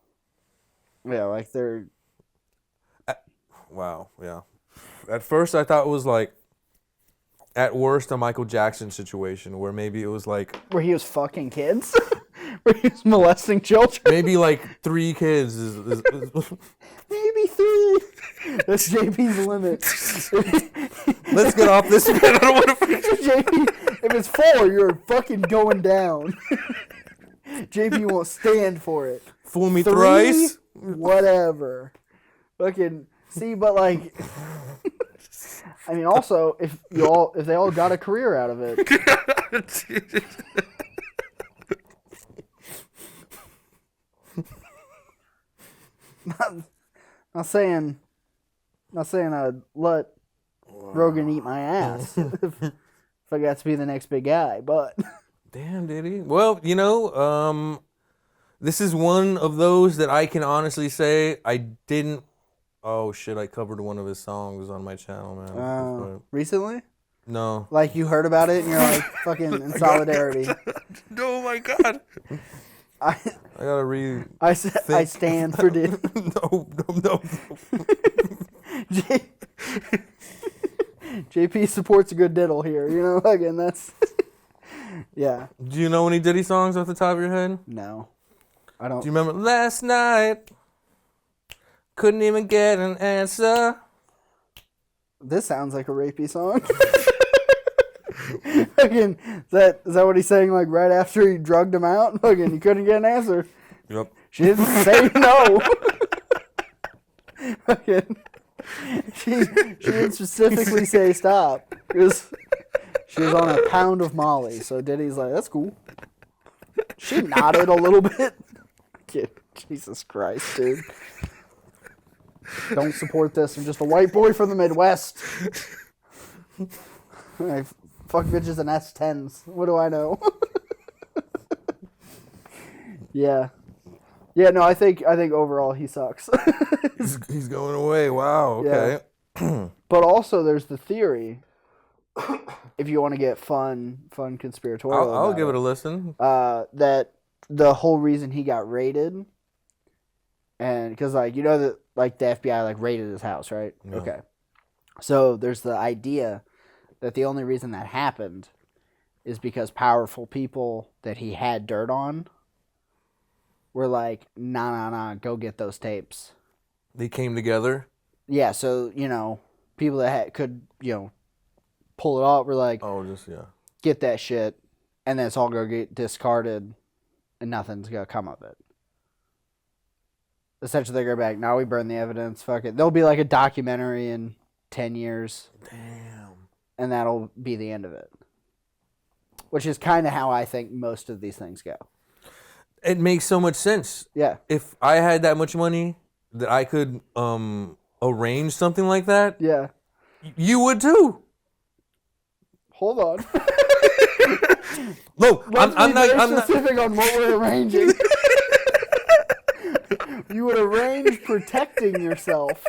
Yeah, like they're. Wow. Yeah. At first, I thought it was like, at worst, a Michael Jackson situation where maybe it was like where he was fucking kids, where he was molesting children. Maybe like 3 kids is Maybe 3. That's JP's limit. Let's get off this. Man. I don't want to. JP, if it's 4, you're fucking going down. JP won't stand for it. Fool me 3, thrice. Whatever. Fucking see, but like, I mean, also if they all got a career out of it. Not saying I'd let Rogan eat my ass if I got to be the next big guy, but damn, Diddy. Well, this is one of those that I can honestly say I didn't. Oh shit! I covered one of his songs on my channel, man. Recently? No. Like you heard about it and you're like fucking in solidarity. Oh my god. I gotta read. I stand for Diddy. No. JP supports a good diddle here, again, that's... Yeah. Do you know any Diddy songs off the top of your head? No. I don't. Do you remember last night? Couldn't even get an answer. This sounds like a rapey song. Fucking, is that what he's saying, like, right after he drugged him out? Fucking, he couldn't get an answer. Yep. She didn't say no. Fucking, she didn't specifically say stop. Because she was on a pound of Molly. So Diddy's like, that's cool. She nodded a little bit. Jesus Christ, dude. Don't support this. I'm just a white boy from the Midwest. I fuck bitches and S10s. What do I know? Yeah. Yeah, no, I think overall he sucks. He's going away. Wow, okay. Yeah. But also there's the theory, if you want to get fun conspiratorial. I'll give it a listen. That the whole reason he got raided, and because that the FBI raided his house, right? Yeah. Okay. So there's the idea that the only reason that happened is because powerful people that he had dirt on were like, nah, go get those tapes. They came together? Yeah, so, people that could, pull it off were like, oh, just, yeah. Get that shit, and then it's all going to get discarded, and nothing's going to come of it. Essentially, they're going to be like, now we burn the evidence, fuck it. There'll be like a documentary in 10 years. Damn. And that'll be the end of it. Which is kind of how I think most of these things go. It makes so much sense. Yeah. If I had that much money that I could arrange something like that, yeah, you would too. Hold on. No, I'm not specific on what we're arranging. You would arrange protecting yourself,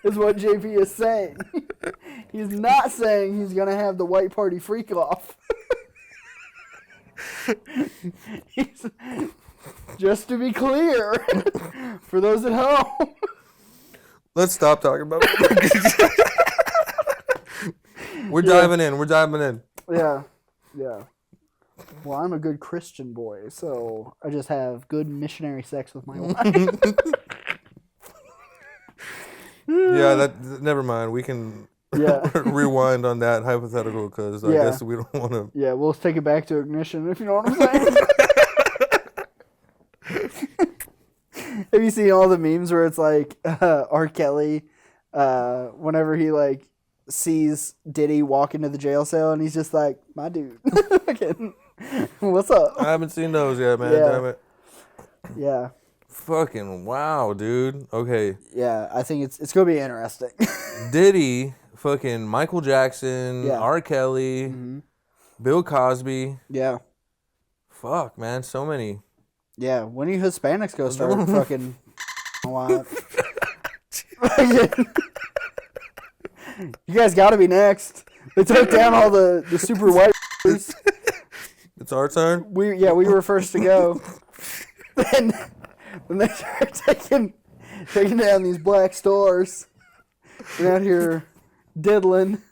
is what JP is saying. He's not saying he's gonna have the white party freak off. Just to be clear, for those at home. Let's stop talking about it. We're diving in. Yeah. Well, I'm a good Christian boy, so I just have good missionary sex with my wife. Yeah, never mind. We can rewind on that hypothetical because I guess we don't want to. Yeah, we'll take it back to ignition, if you know what I'm saying. Have you seen all the memes where it's like R. Kelly, whenever he sees Diddy walk into the jail cell and he's just like, my dude. What's up? I haven't seen those yet, man. Yeah. Damn it. Yeah. Fucking wow, dude. Okay. Yeah, I think it's gonna be interesting. Diddy, fucking Michael Jackson, R. Kelly, Bill Cosby. Yeah. Fuck, man, so many. Yeah, when are you Hispanics gonna start fucking a lot? You guys gotta be next. They took down all the super white. It's our turn? We were first to go. Then they started taking down these black stores. We're out here diddling.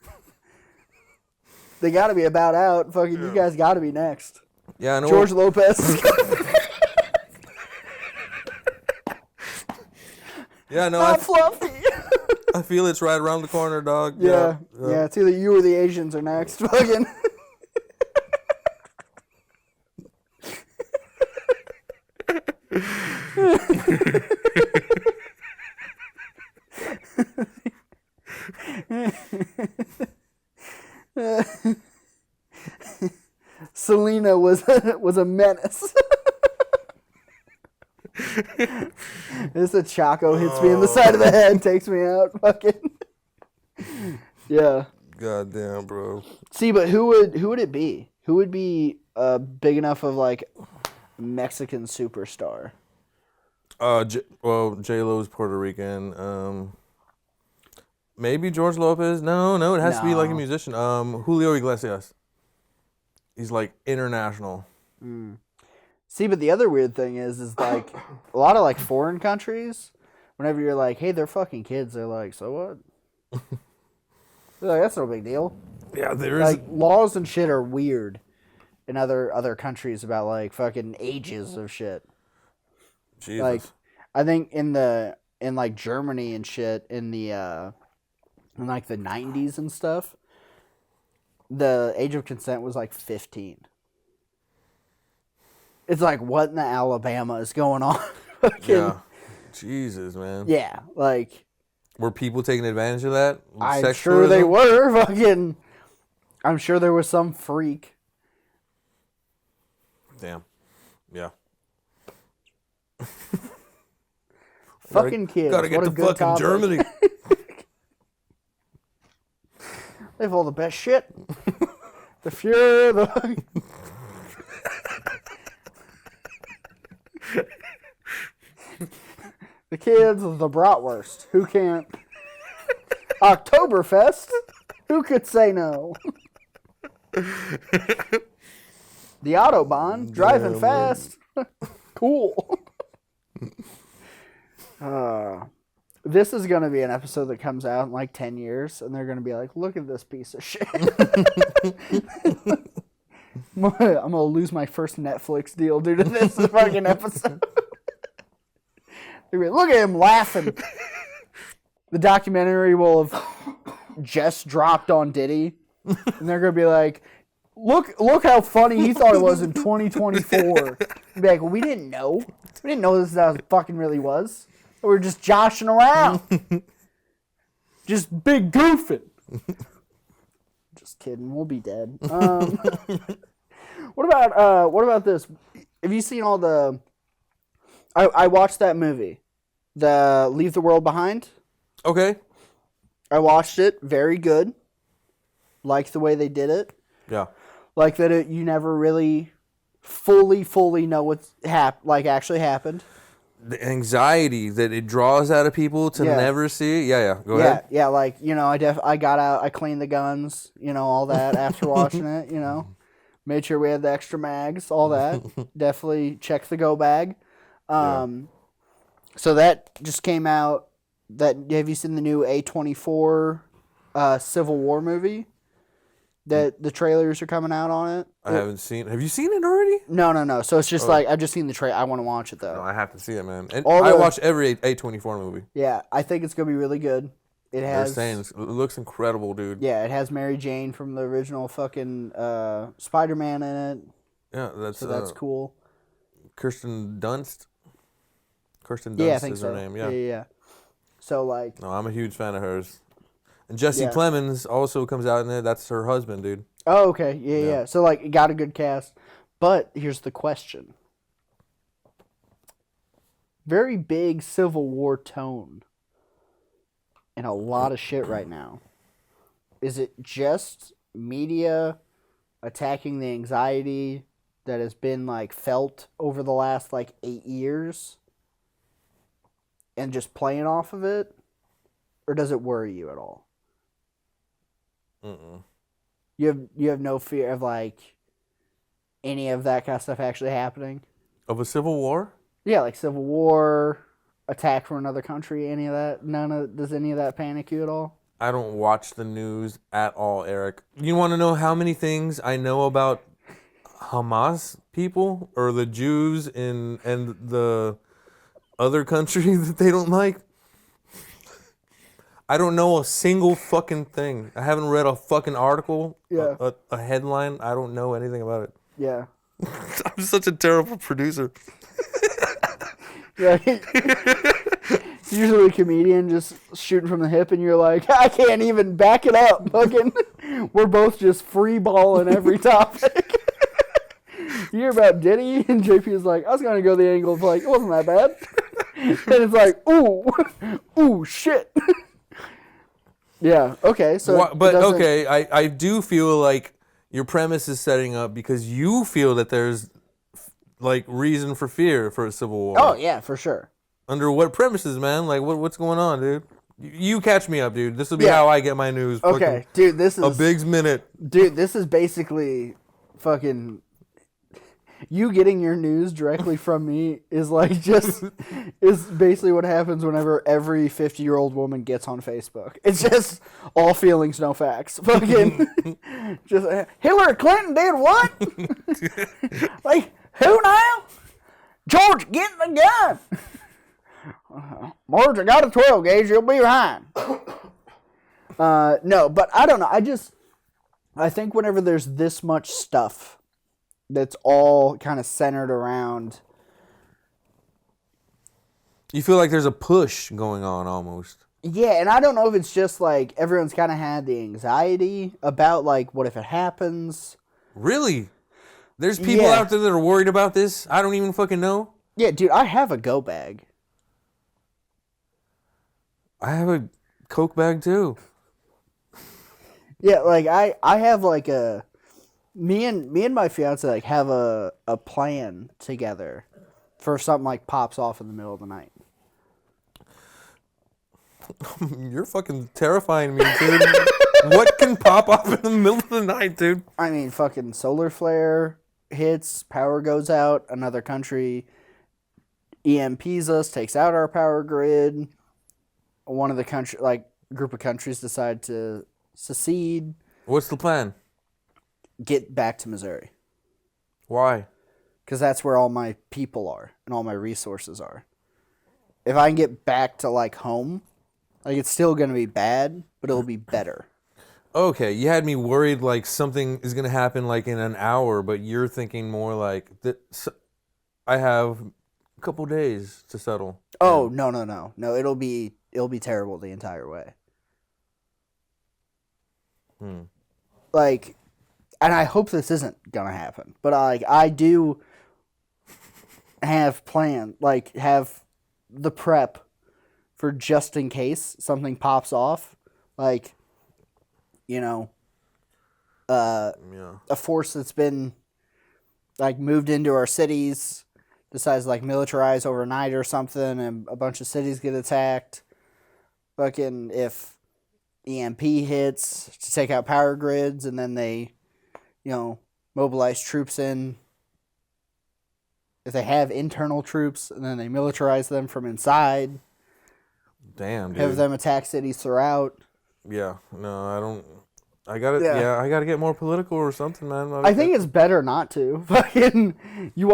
They gotta be about out. Fucking you guys gotta be next. Yeah, I know. George Lopez. Yeah, no. Not Fluffy. I feel it's right around the corner, dog. Yeah. It's either you or the Asians are next. Fucking. Selena was a menace. This a Choco hits me in the side of the head, takes me out. Fucking. Yeah. Goddamn, bro. See, but who would it be? Who would be big enough of like Mexican superstar? J Lo's Puerto Rican. Maybe George Lopez. No, it has to be like a musician. Julio Iglesias. He's like international. See, but the other weird thing is like a lot of like foreign countries. Whenever you're like, hey, they're fucking kids, they're like, so what? They're like, that's no big deal. Yeah, there is. Like laws and shit are weird in other countries about like fucking ages of shit. Jesus. Like, I think in like Germany and shit in like the 90s and stuff, the age of consent was like 15. It's like, what in the Alabama is going on? Yeah. Jesus, man. Yeah, like. Were people taking advantage of that? I'm sure they were. Fucking. I'm sure there was some freak. Damn. Yeah. Fucking kids. Gotta get what a to good fucking topic. Germany. They have all the best shit. The Fuhrer, the kids, the bratwurst. Who can't? Oktoberfest. Who could say no? The Autobahn, driving fast. Cool. This is going to be an episode that comes out in like 10 years, and they're going to be like, look at this piece of shit. I'm going to lose my first Netflix deal due to this fucking episode. They're gonna be like, look at him laughing. The documentary will have just dropped on Diddy, and they're going to be like, Look how funny he thought it was in 2024. Be like, well, we didn't know. We didn't know this is how it fucking really was. We were just joshing around. Just big goofing. Just kidding. We'll be dead. What about this? Have you seen all the... I watched that movie. The Leave the World Behind. Okay. I watched it. Very good. Liked the way they did it. Yeah. Like that you never really fully know what's actually happened. The anxiety that it draws out of people to never see. Yeah. Go ahead. Yeah, like, I got out, I cleaned the guns, all that after watching it, Made sure we had the extra mags, all that. Definitely checked the go bag. So that just came out. Have you seen the new A24 Civil War movie? That the trailers are coming out on it. I haven't seen. Have you seen it already? No. So it's just like I've just seen the trailer. I want to watch it though. No, I have to see it, man. And I watch every A24 movie. Yeah, I think it's gonna be really good. It has. They're saying it looks incredible, dude. Yeah, it has Mary Jane from the original fucking Spider-Man in it. Yeah, that's cool. Kirsten Dunst. Kirsten Dunst is her name. Yeah. So like. No, I'm a huge fan of hers. And Jesse Plemons also comes out in it. That's her husband, dude. Oh, okay. Yeah. So, like, it got a good cast. But here's the question. Very big Civil War tone. And a lot of shit right now. Is it just media attacking the anxiety that has been, like, felt over the last, 8 years? And just playing off of it? Or does it worry you at all? Mm-mm. You have no fear of any of that kind of stuff actually happening? Of a civil war? Yeah, like civil war, attack from another country, any of that? Does any of that panic you at all? I don't watch the news at all, Eric. You want to know how many things I know about Hamas people or the Jews and the other country that they don't like? I don't know a single fucking thing. I haven't read a fucking article, Yeah. a headline. I don't know anything about it. Yeah. I'm such a terrible producer. Yeah. It's usually a comedian just shooting from the hip, and you're like, I can't even back it up. Fucking, we're both just free balling every topic. You hear about Diddy, and JP is like, I was gonna go the angle of like, it wasn't that bad. And it's like, ooh, shit. Yeah. Okay. So, But okay, I do feel like your premise is setting up because you feel that there's like reason for fear for a civil war. Oh yeah, for sure. Under what premises, man? Like what's going on, dude? You catch me up, dude. This will be how I get my news. Okay, dude. This is a Biggs minute. Dude, this is basically fucking. You getting your news directly from me is like is basically what happens whenever every 50-year-old woman gets on Facebook. It's just all feelings, no facts. Fucking just Hillary Clinton did what? Like who now? George, get the gun. Marge, I got a 12 gauge. You'll be behind. No, but I don't know. I think whenever there's this much stuff that's all kind of centered around. You feel like there's a push going on almost. Yeah, and I don't know if it's just like everyone's kind of had the anxiety about like what if it happens. Really? There's people out there that are worried about this? I don't even fucking know. Yeah, dude, I have a go bag. I have a Coke bag too. Yeah, like I have like a me and my fiance like have a plan together for something like pops off in the middle of the night. You're fucking terrifying me, dude. What can pop off in the middle of the night, dude? I mean, fucking solar flare hits, power goes out, another country EMPs us, takes out our power grid. One of the group of countries decide to secede. What's the plan? Get back to Missouri. Why? Because that's where all my people are and all my resources are. If I can get back to like home, like it's still going to be bad, but it'll be better. Okay, you had me worried like something is going to happen like in an hour, but you're thinking more like I have a couple days to settle. Oh, no. No, it'll be terrible the entire way. Like, and I hope this isn't gonna happen, but I do have have the prep for just in case something pops off, like, you know, a force that's been like moved into our cities decides to like militarize overnight or something, and a bunch of cities get attacked. Fucking if EMP hits to take out power grids, and then they, mobilize troops in. If they have internal troops, and then they militarize them from inside. Damn, dude. Have them attack cities throughout. Yeah, no, I don't. I gotta get more political or something, man. I think it's better not to. Fucking, we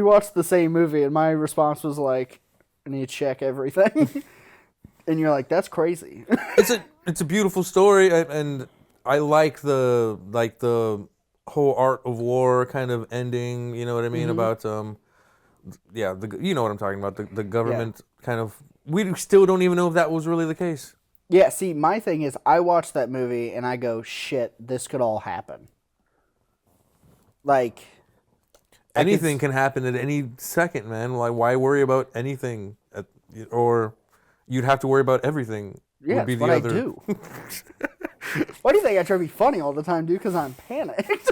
watched the same movie, and my response was like, I need to check everything. And you're like, that's crazy. It's a beautiful story, and I like the whole art of war kind of ending. You know what I mean about you know what I'm talking about. The government kind of. We still don't even know if that was really the case. Yeah. See, my thing is, I watched that movie and I go, shit, this could all happen. Like, anything can happen at any second, man. Like, why worry about anything? Or you'd have to worry about everything. Yeah, would be that's what I do. Why do you think I try to be funny all the time, dude? Because I'm panicked.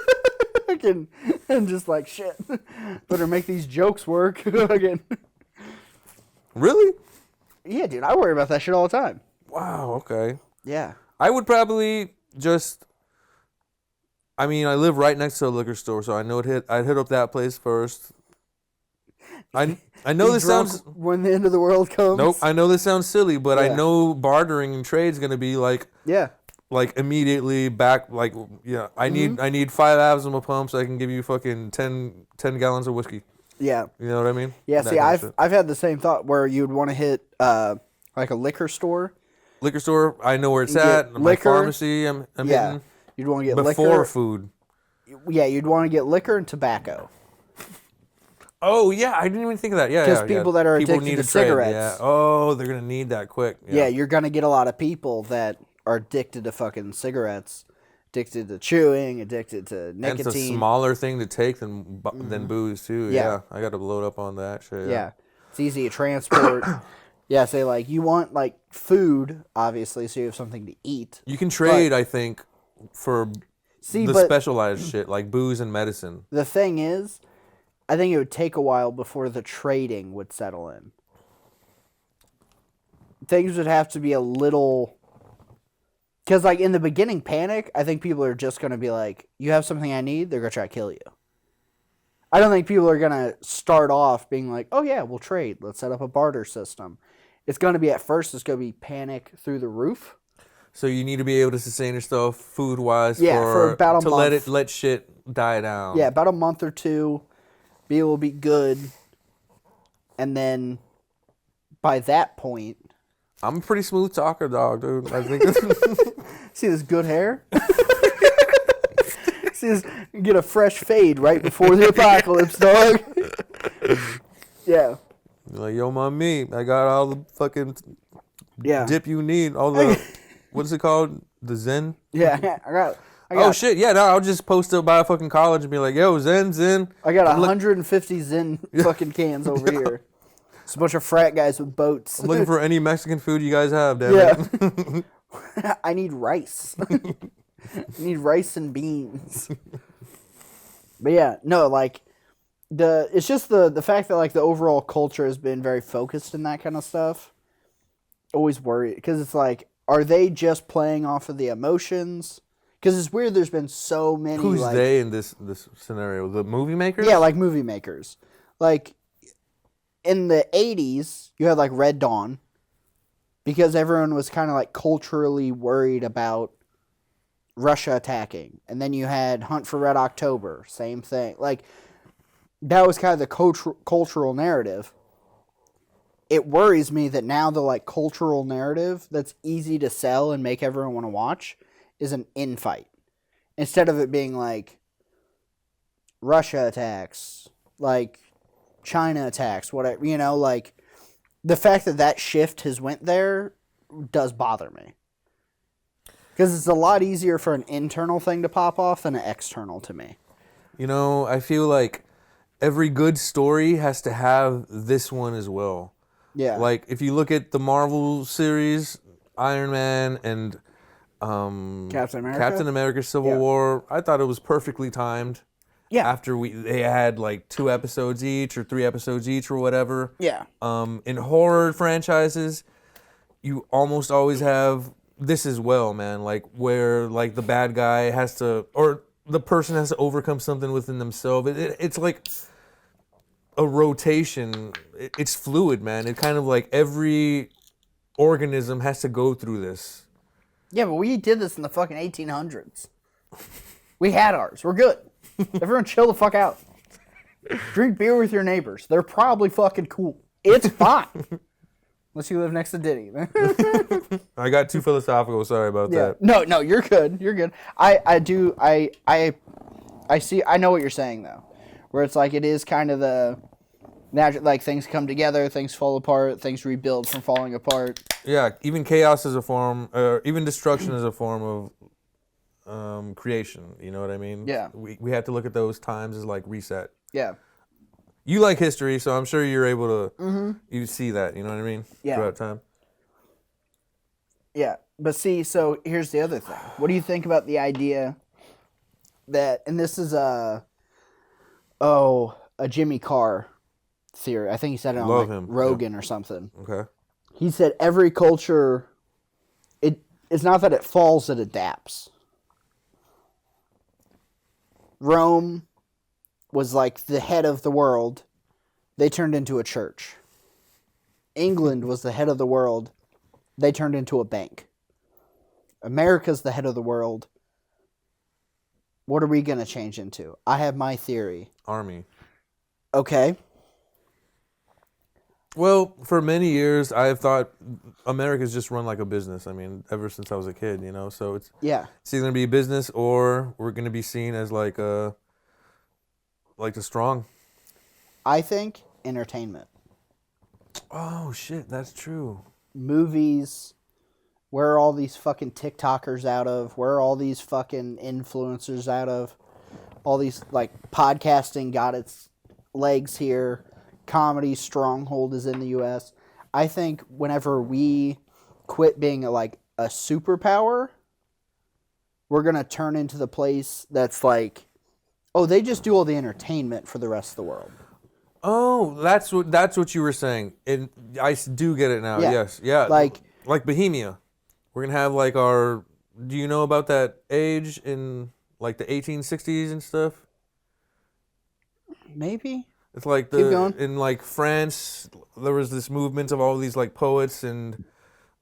and just like, shit, better make these jokes work. Again. Really? Yeah, dude, I worry about that shit all the time. Wow, okay. Yeah. I would probably just... I mean, I live right next to a liquor store, so I know I'd hit up that place first. I know this sounds... When the end of the world comes. Nope, I know this sounds silly, but I know bartering and trade's going to be like... Yeah. Like immediately back, like, yeah, I need 5 asthma pumps. I can give you fucking 10 gallons of whiskey. Yeah. You know what I mean? Yeah, see, I've had the same thought where you'd want to hit like a liquor store Liquor store, I know where it's You get at. My liquor. pharmacy, I'm Yeah. hitting. You'd want to get Before liquor. food. Yeah, you'd want to get liquor and tobacco. Oh, yeah, I didn't even think of that. Yeah, Because yeah, people that are people addicted need to a trade. cigarettes. Yeah. Oh, they're going to need that quick. Yeah, you're going to get a lot of people that are addicted to fucking cigarettes, addicted to chewing, addicted to nicotine. And it's a smaller thing to take than booze, too. Yeah. I got to load up on that shit. Yeah. It's easy to transport. Yeah, say like you want like food, obviously, so you have something to eat. You can trade, I think, for the but specialized shit, like booze and medicine. The thing is, I think it would take a while before the trading would settle in. Things would have to be a little... Because, like, in the beginning panic, I think people are just going to be like, you have something I need, they're going to try to kill you. I don't think people are going to start off being like, oh, yeah, we'll trade. Let's set up a barter system. It's going to be, at first, it's going to be panic through the roof. So you need to be able to sustain yourself food-wise for about a month. Let shit die down. Yeah, about a month or two. Be able to be good. And then, by that point... I'm a pretty smooth talker, dog, dude. I think. See this good hair? See this? Get a fresh fade right before the apocalypse, dog. Yeah. You're like, yo, my meat. I got all the fucking Yeah. dip you need. All the what's it called? The Zen. Yeah, I got. Oh shit! Yeah, no, I'll just post up by a fucking college and be like, yo, Zen. I got 150 Zen fucking cans over here. It's a bunch of frat guys with boats. I'm looking for any Mexican food you guys have, damn it. I need rice. I need rice and beans. But yeah, no, like it's just the fact that like the overall culture has been very focused in that kind of stuff. Always worried because it's like, are they just playing off of the emotions? Because it's weird. There's been so many. Who's like, they in this scenario? The movie makers? Yeah, like movie makers. Like in the 80s, you had like Red Dawn because everyone was kind of like culturally worried about Russia attacking. And then you had Hunt for Red October, same thing. Like that was kind of the cultural narrative. It worries me that now the like cultural narrative that's easy to sell and make everyone want to watch is an infight. Instead of it being like Russia attacks, like China attacks, whatever, you know, like the fact that shift has went there does bother me. Because it's a lot easier for an internal thing to pop off than an external to me. You know, I feel like every good story has to have this one as well. Yeah. Like, if you look at the Marvel series, Iron Man and Captain America Civil War, I thought it was perfectly timed. Yeah. After they had like 2 episodes each or 3 episodes each or whatever. Yeah. In horror franchises, you almost always have this as well, man. Like where like the bad guy has to, or the person has to overcome something within themselves. It's like a rotation. It's fluid, man. It kind of like every organism has to go through this. Yeah, but we did this in the fucking 1800s. We had ours. We're good. Everyone chill the fuck out. Drink beer with your neighbors. They're probably fucking cool. It's fine. Unless you live next to Diddy. I got too philosophical. Sorry about that. No, you're good. You're good. I see. I know what you're saying though, where it's like it is kind of the natural, like things come together, things fall apart, things rebuild from falling apart. Yeah, even chaos is a form, even destruction is a form of creation. You know what I mean? Yeah. We have to look at those times as like reset. Yeah. You like history, so I'm sure you're able to you see that. You know what I mean? Yeah. Throughout time. Yeah, but see, so here's the other thing. What do you think about the idea that, and this is a Jimmy Carr theory. I think he said it on like Rogan or something. Okay. He said every culture, it's not that it falls, it adapts. Rome was like the head of the world. They turned into a church. England was the head of the world. They turned into a bank. America's the head of the world. What are we going to change into? I have my theory. Army. Okay. Well, for many years, I've thought America's just run like a business. I mean, ever since I was a kid, you know. So it's either gonna be a business or we're gonna be seen as like the strong. I think entertainment. Oh shit, that's true. Movies. Where are all these fucking TikTokers out of? Where are all these fucking influencers out of? All these, like, podcasting got its legs here. Comedy stronghold is in the U.S. I think whenever we quit being a superpower, we're going to turn into the place that's like, oh, they just do all the entertainment for the rest of the world. Oh, that's what you were saying. I do get it now. Yeah. Yes. Yeah. Like Bohemia. We're going to have like our... Do you know about that age in like the 1860s and stuff? Maybe. It's like in like France, there was this movement of all these like poets and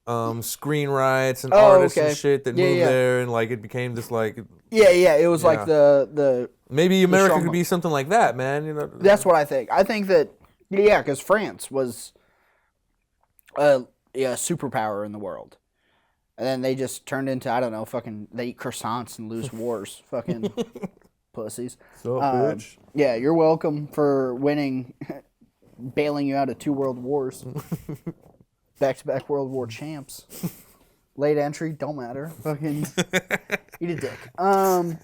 screenwrights and artists and shit that moved there, and like it became this like it was like the maybe America could be something like that, man. You know, that's what I think. I think that because France was a superpower in the world, and then they just turned into, I don't know, fucking they eat croissants and lose wars, fucking pussies. So bitch. Yeah, you're welcome for winning, bailing you out of 2 world wars. Back-to-back World War champs. Late entry, don't matter. Fucking eat a dick. But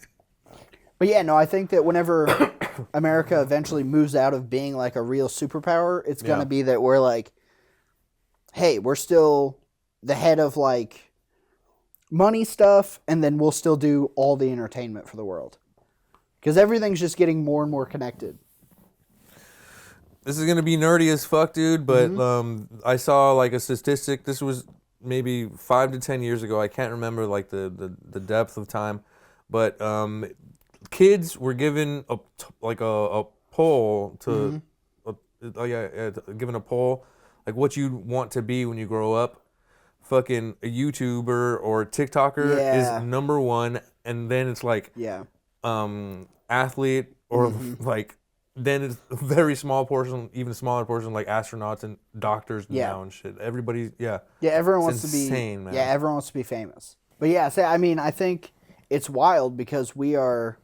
yeah, no, I think that whenever America eventually moves out of being like a real superpower, it's gonna be that we're like, hey, we're still the head of like money stuff, and then we'll still do all the entertainment for the world. Because everything's just getting more and more connected. This is going to be nerdy as fuck, dude, but I saw like a statistic. This was maybe 5 to 10 years ago. I can't remember like the depth of time. But kids were given a poll to... given a poll, like what you want to be when you grow up. Fucking a YouTuber or TikToker is number 1. And then it's like... athlete or like then it's a very small portion, even smaller portion, like astronauts and doctors now and shit. Everybody, everyone wants insane, to be man. Yeah, everyone wants to be famous. But I mean, I think it's wild because we are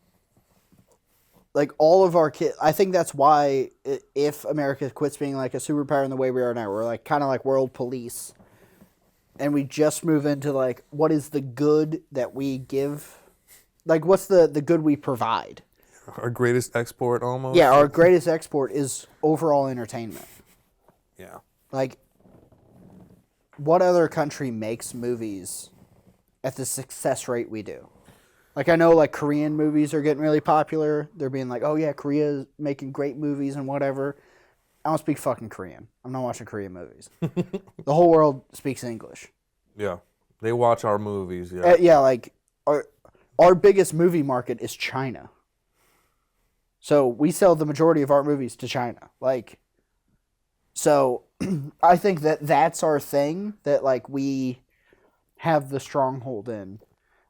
like all of our kids. I think that's why if America quits being like a superpower in the way we are now, we're like kind of like world police, and we just move into like what is the good that we give. Like, what's the good we provide? Our greatest export, almost. Yeah, our greatest export is overall entertainment. Yeah. Like, what other country makes movies at the success rate we do? Like, I know, like, Korean movies are getting really popular. They're being like, oh, yeah, Korea's making great movies and whatever. I don't speak fucking Korean. I'm not watching Korean movies. The whole world speaks English. Yeah. They watch our movies, yeah. Like, our biggest movie market is China. So we sell the majority of our movies to China. Like, so I think that that's our thing that like we have the stronghold in.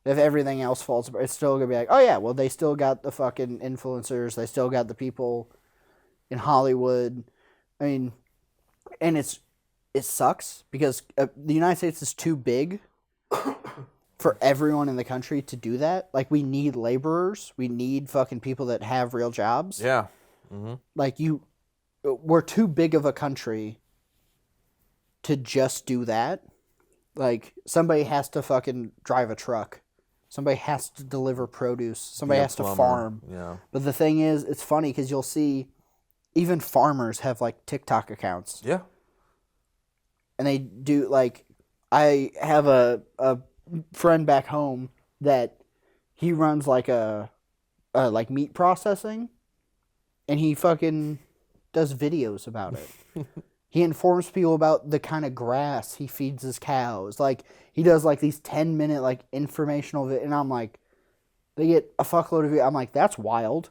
If everything else falls apart, it's still going to be like, oh yeah, well they still got the fucking influencers. They still got the people in Hollywood. I mean, and it sucks because the United States is too big for everyone in the country to do that. Like, we need laborers. We need fucking people that have real jobs. Yeah. Mm-hmm. Like, we're too big of a country to just do that. Like, somebody has to fucking drive a truck. Somebody has to deliver produce. Somebody has to farm. Yeah. But the thing is, it's funny because you'll see even farmers have, like, TikTok accounts. Yeah. And they do, like, I have a friend back home that he runs like a like meat processing, and he fucking does videos about it. He informs people about the kind of grass he feeds his cows. Like, he does like these 10-minute like informational and I'm like, they get a fuckload of it. I'm like, that's wild.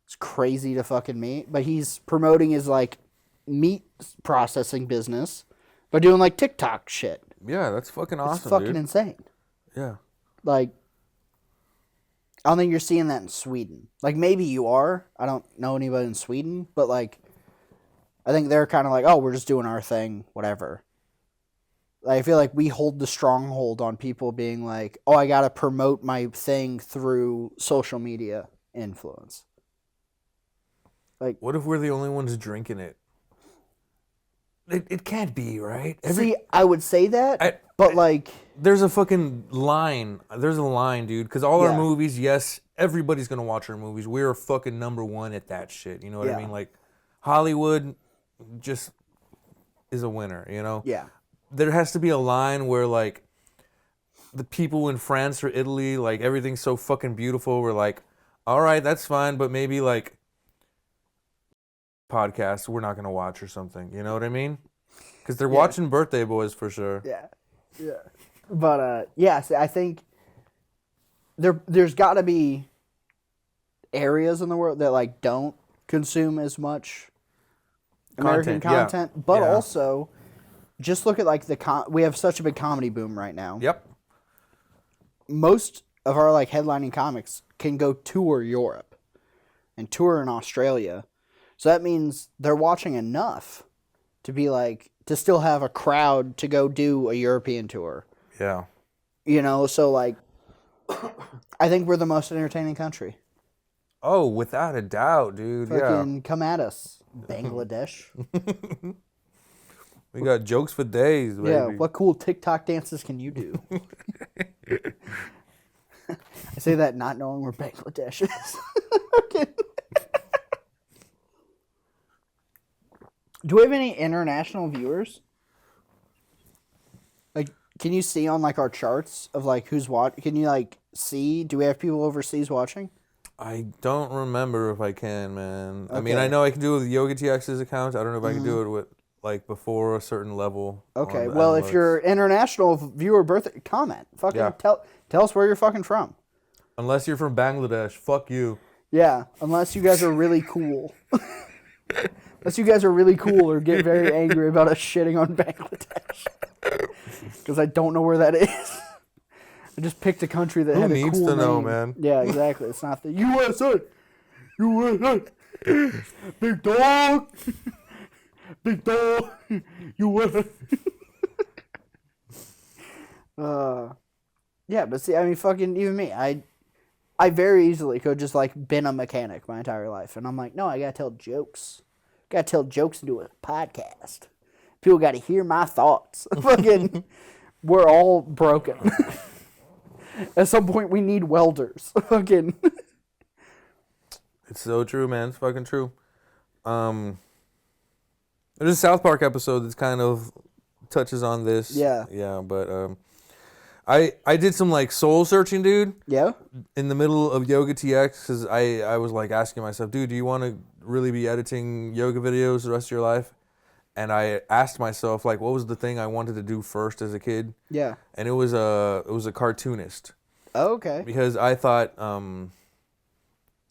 It's crazy to fucking me. But he's promoting his like meat processing business by doing like TikTok shit. Yeah, that's fucking awesome, It's fucking insane. Yeah. Like, I don't think you're seeing that in Sweden. Like, maybe you are. I don't know anybody in Sweden. But, like, I think they're kind of like, oh, we're just doing our thing, whatever. I feel like we hold the stronghold on people being like, oh, I got to promote my thing through social media influence. Like, what if we're the only ones drinking it? It can't be, right? See, I would say that, but like... There's a fucking line. There's a line, dude. Because all our movies, yes, everybody's going to watch our movies. We're fucking number one at that shit. You know what I mean? Like, Hollywood just is a winner, you know? Yeah. There has to be a line where, like, the people in France or Italy, like, everything's so fucking beautiful. We're like, all right, that's fine, but maybe, like, podcast we're not going to watch or something. You know what I mean? Because they're watching Birthday Boys for sure. Yeah. Yeah. But, see, I think there's got to be areas in the world that, like, don't consume as much American content. But also, just look at, like, we have such a big comedy boom right now. Yep. Most of our, like, headlining comics can go tour Europe and tour in Australia. So that means they're watching enough to be, like, to still have a crowd to go do a European tour. Yeah. You know, so, like, I think we're the most entertaining country. Oh, without a doubt, dude. Fucking come at us, Bangladesh. We got jokes for days, baby. Yeah, what cool TikTok dances can you do? I say that not knowing where Bangladesh is. Okay. Do we have any international viewers? Like, can you see on, like, our charts of, like, who's watching? Can you, like, see? Do we have people overseas watching? I don't remember if I can, man. Okay. I mean, I know I can do it with Yoga TX's account. I don't know if I can do it with, like, before a certain level. Okay, well, if you're international viewer birthday, comment. Fucking tell us where you're fucking from. Unless you're from Bangladesh, fuck you. Yeah, unless you guys are really cool. Unless you guys are really cool or get very angry about us shitting on Bangladesh. Because I don't know where that is. I just picked a country that had a cool name. Who needs to know, man? Yeah, exactly. It's not the USA. USA. Big dog. Big dog. USA. Yeah, but see, I mean, fucking even me. I very easily could just, like, been a mechanic my entire life. And I'm like, no, I gotta tell jokes. Gotta tell jokes and do a podcast. People gotta hear my thoughts. Fucking, we're all broken. At some point, we need welders. Fucking. It's so true, man. It's fucking true. There's a South Park episode that kind of touches on this. Yeah. Yeah, but I did some, like, soul searching, dude. Yeah? In the middle of Yoga TX, because I was, like, asking myself, dude, do you want to really be editing yoga videos the rest of your life? And I asked myself, like, what was the thing I wanted to do first as a kid? Yeah. And it was a cartoonist. Oh, okay. Because I thought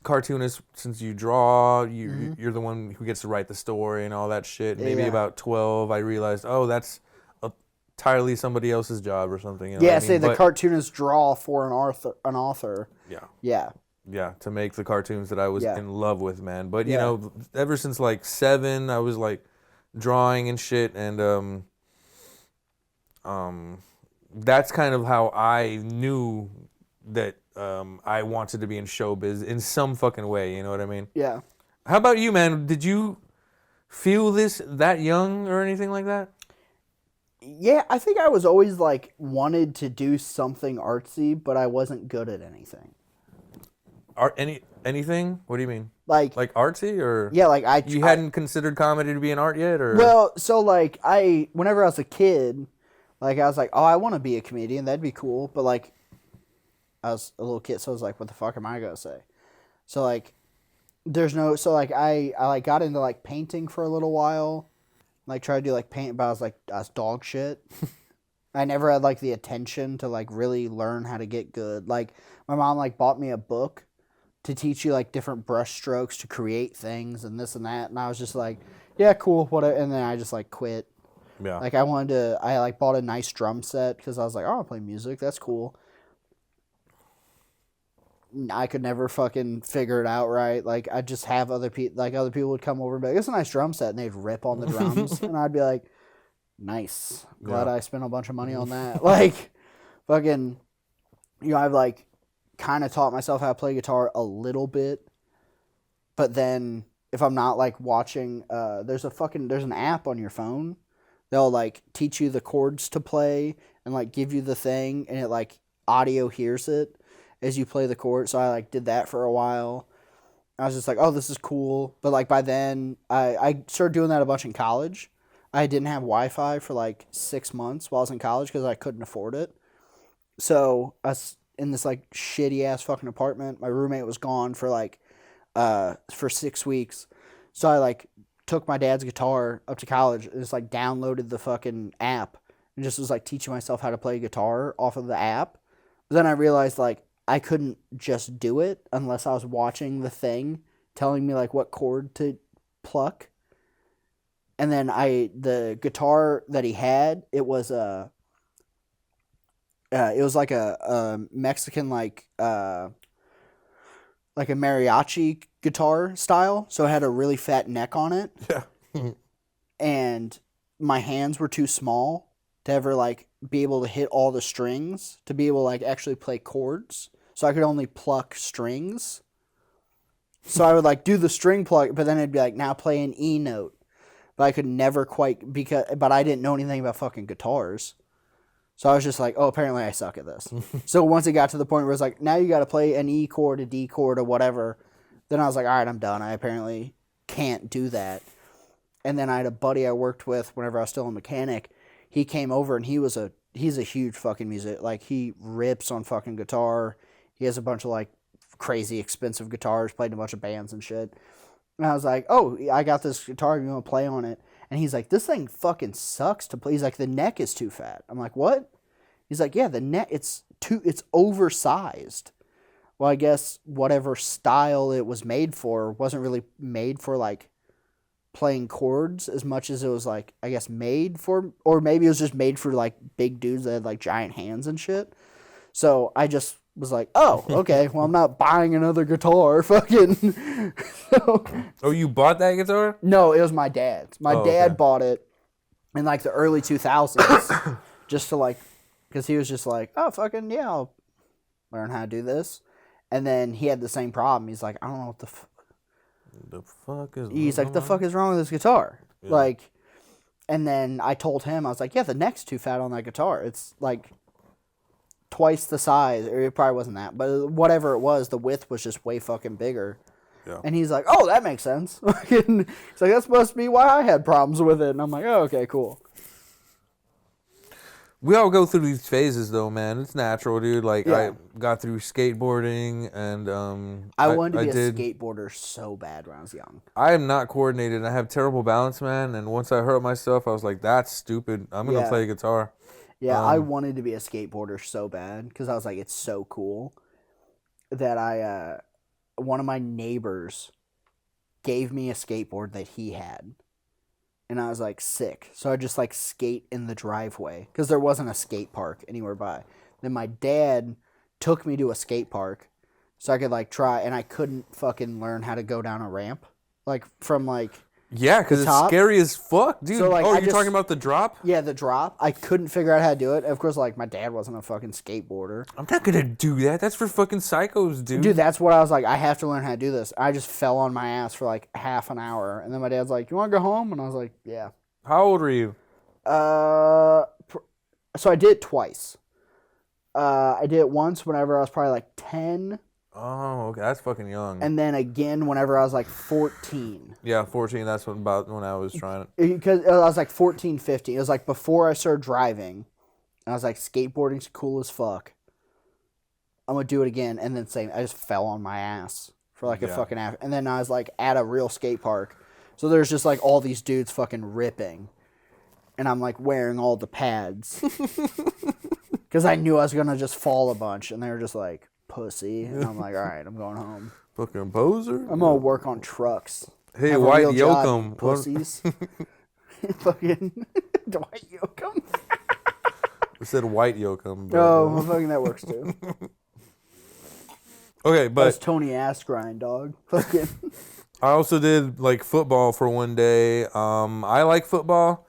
cartoonist, since you draw, you're the one who gets to write the story and all that shit. Maybe about 12, I realized, oh, that's entirely somebody else's job or something. You know what I mean? Say the cartoonists draw for an author. Yeah. Yeah. Yeah, to make the cartoons that I was in love with, man. But, you know, ever since, like, 7, I was, like, drawing and shit, and that's kind of how I knew that I wanted to be in showbiz in some fucking way, you know what I mean? Yeah. How about you, man? Did you feel this that young or anything like that? Yeah, I think I was always, like, wanted to do something artsy, but I wasn't good at anything. Anything? What do you mean? Like artsy, or yeah, like you hadn't considered comedy to be an art yet, or well, so like whenever I was a kid, like I was like, oh, I want to be a comedian, that'd be cool, but like I was a little kid, so I was like, what the fuck am I gonna say? So like, I like got into like painting for a little while, like tried to do like paint, but I was dog shit. I never had like the attention to like really learn how to get good. Like my mom like bought me a book to teach you like different brush strokes to create things and this and that, and I was just like, yeah, cool, whatever. And then I just like quit. Yeah. Like I like bought a nice drum set because I was like, oh, I'll play music, that's cool. I could never fucking figure it out right. Like, I'd just have other people would come over and be like, it's a nice drum set, and they'd rip on the drums, and I'd be like, nice. Glad I spent a bunch of money on that. Like, fucking, I've, like, kind of taught myself how to play guitar a little bit, but then if I'm not, like, watching, there's an app on your phone. They'll, like, teach you the chords to play and, like, give you the thing, and it, like, audio hears it as you play the chord. So I, like, did that for a while. I was just like, oh, this is cool. But, like, by then, I started doing that a bunch in college. I didn't have Wi-Fi for, like, 6 months while I was in college because I couldn't afford it. So I was in this, like, shitty-ass fucking apartment. My roommate was gone for, like, for 6 weeks. So I, like, took my dad's guitar up to college and just, like, downloaded the fucking app and just was, like, teaching myself how to play guitar off of the app. But then I realized, like, I couldn't just do it unless I was watching the thing telling me, like, what chord to pluck. And then the guitar that he had, it was like a Mexican, like a mariachi guitar style. So it had a really fat neck on it. Yeah. And my hands were too small to ever, like, be able to hit all the strings, to be able to, like, actually play chords. So I could only pluck strings. So I would, like, do the string pluck, but then it'd be like, now play an E note. But I could never quite, but I didn't know anything about fucking guitars. So I was just like, oh, apparently I suck at this. So once it got to the point where it's like, now you got to play an E chord, a D chord, or whatever, then I was like, all right, I'm done. I apparently can't do that. And then I had a buddy I worked with whenever I was still a mechanic. He came over, and he's a huge fucking music. Like, he rips on fucking guitar. He has a bunch of, like, crazy expensive guitars, played in a bunch of bands and shit. And I was like, oh, I got this guitar, you want to play on it? And he's like, this thing fucking sucks to play. He's like, the neck is too fat. I'm like, what? He's like, yeah, the neck, it's oversized. Well, I guess whatever style it was made for wasn't really made for, like, playing chords as much as it was, like, I guess made for, or maybe it was just made for, like, big dudes that had, like, giant hands and shit. So I just was like, oh, okay, well, I'm not buying another guitar, fucking. So, Oh, you bought that guitar? no, it was my dad's. My dad okay. bought it in, like, the early 2000s just to, like, because he was just like, oh, fucking, yeah, I'll learn how to do this. And then he had the same problem. He's like, I don't know what the fuck is He's like, the fuck is wrong with this guitar? Yeah. Like, and then I told him, I was like, yeah, the neck's too fat on that guitar. It's, like, twice the size, or it probably wasn't that, but whatever it was, the width was just way fucking bigger. Yeah. And he's like, oh, that makes sense. He's like, that must be why I had problems with it. And I'm like, oh, okay, cool. We all go through these phases, though, man. It's natural, dude. Like, Yeah. I got through skateboarding, and I wanted to be a skateboarder so bad when I was young. I am not coordinated. I have terrible balance, man. And once I hurt myself, I was like, that's stupid. I'm going to play guitar. Yeah, I wanted to be a skateboarder so bad because I was like, it's so cool that one of my neighbors gave me a skateboard that he had. And I was like, sick. So I just, like, skate in the driveway because there wasn't a skate park anywhere by. Then my dad took me to a skate park so I could, like, try. And I couldn't fucking learn how to go down a ramp. Like, from, like, yeah, because it's scary as fuck, dude. So, like, you're talking about the drop? Yeah, the drop. I couldn't figure out how to do it. Of course, like, my dad wasn't a fucking skateboarder. I'm not going to do that. That's for fucking psychos, dude. Dude, that's what I was like, I have to learn how to do this. I just fell on my ass for, like, half an hour. And then my dad's like, you want to go home? And I was like, yeah. How old were you? So I did it twice. I did it once whenever I was probably, like, 10. Oh, okay. That's fucking young. And then again whenever I was, like, 14. Yeah, 14. That's about when I was trying it. Because I was, like, 14, 15. It was, like, before I started driving. And I was like, skateboarding's cool as fuck. I'm going to do it again. And then I just fell on my ass for, like, a fucking hour. And then I was, like, at a real skate park. So there's just, like, all these dudes fucking ripping. And I'm, like, wearing all the pads. Because I knew I was going to just fall a bunch. And they were just like, pussy. And I'm like, all right, I'm going home. Fucking poser. I'm going to work on trucks. Hey, White Yoakum. Pussies. Fucking Dwight Yoakam. I said White Yoakum. Oh, fucking that works too. Okay, That's but Tony Askrind, dog. Fucking. I also did like football for one day. I like football.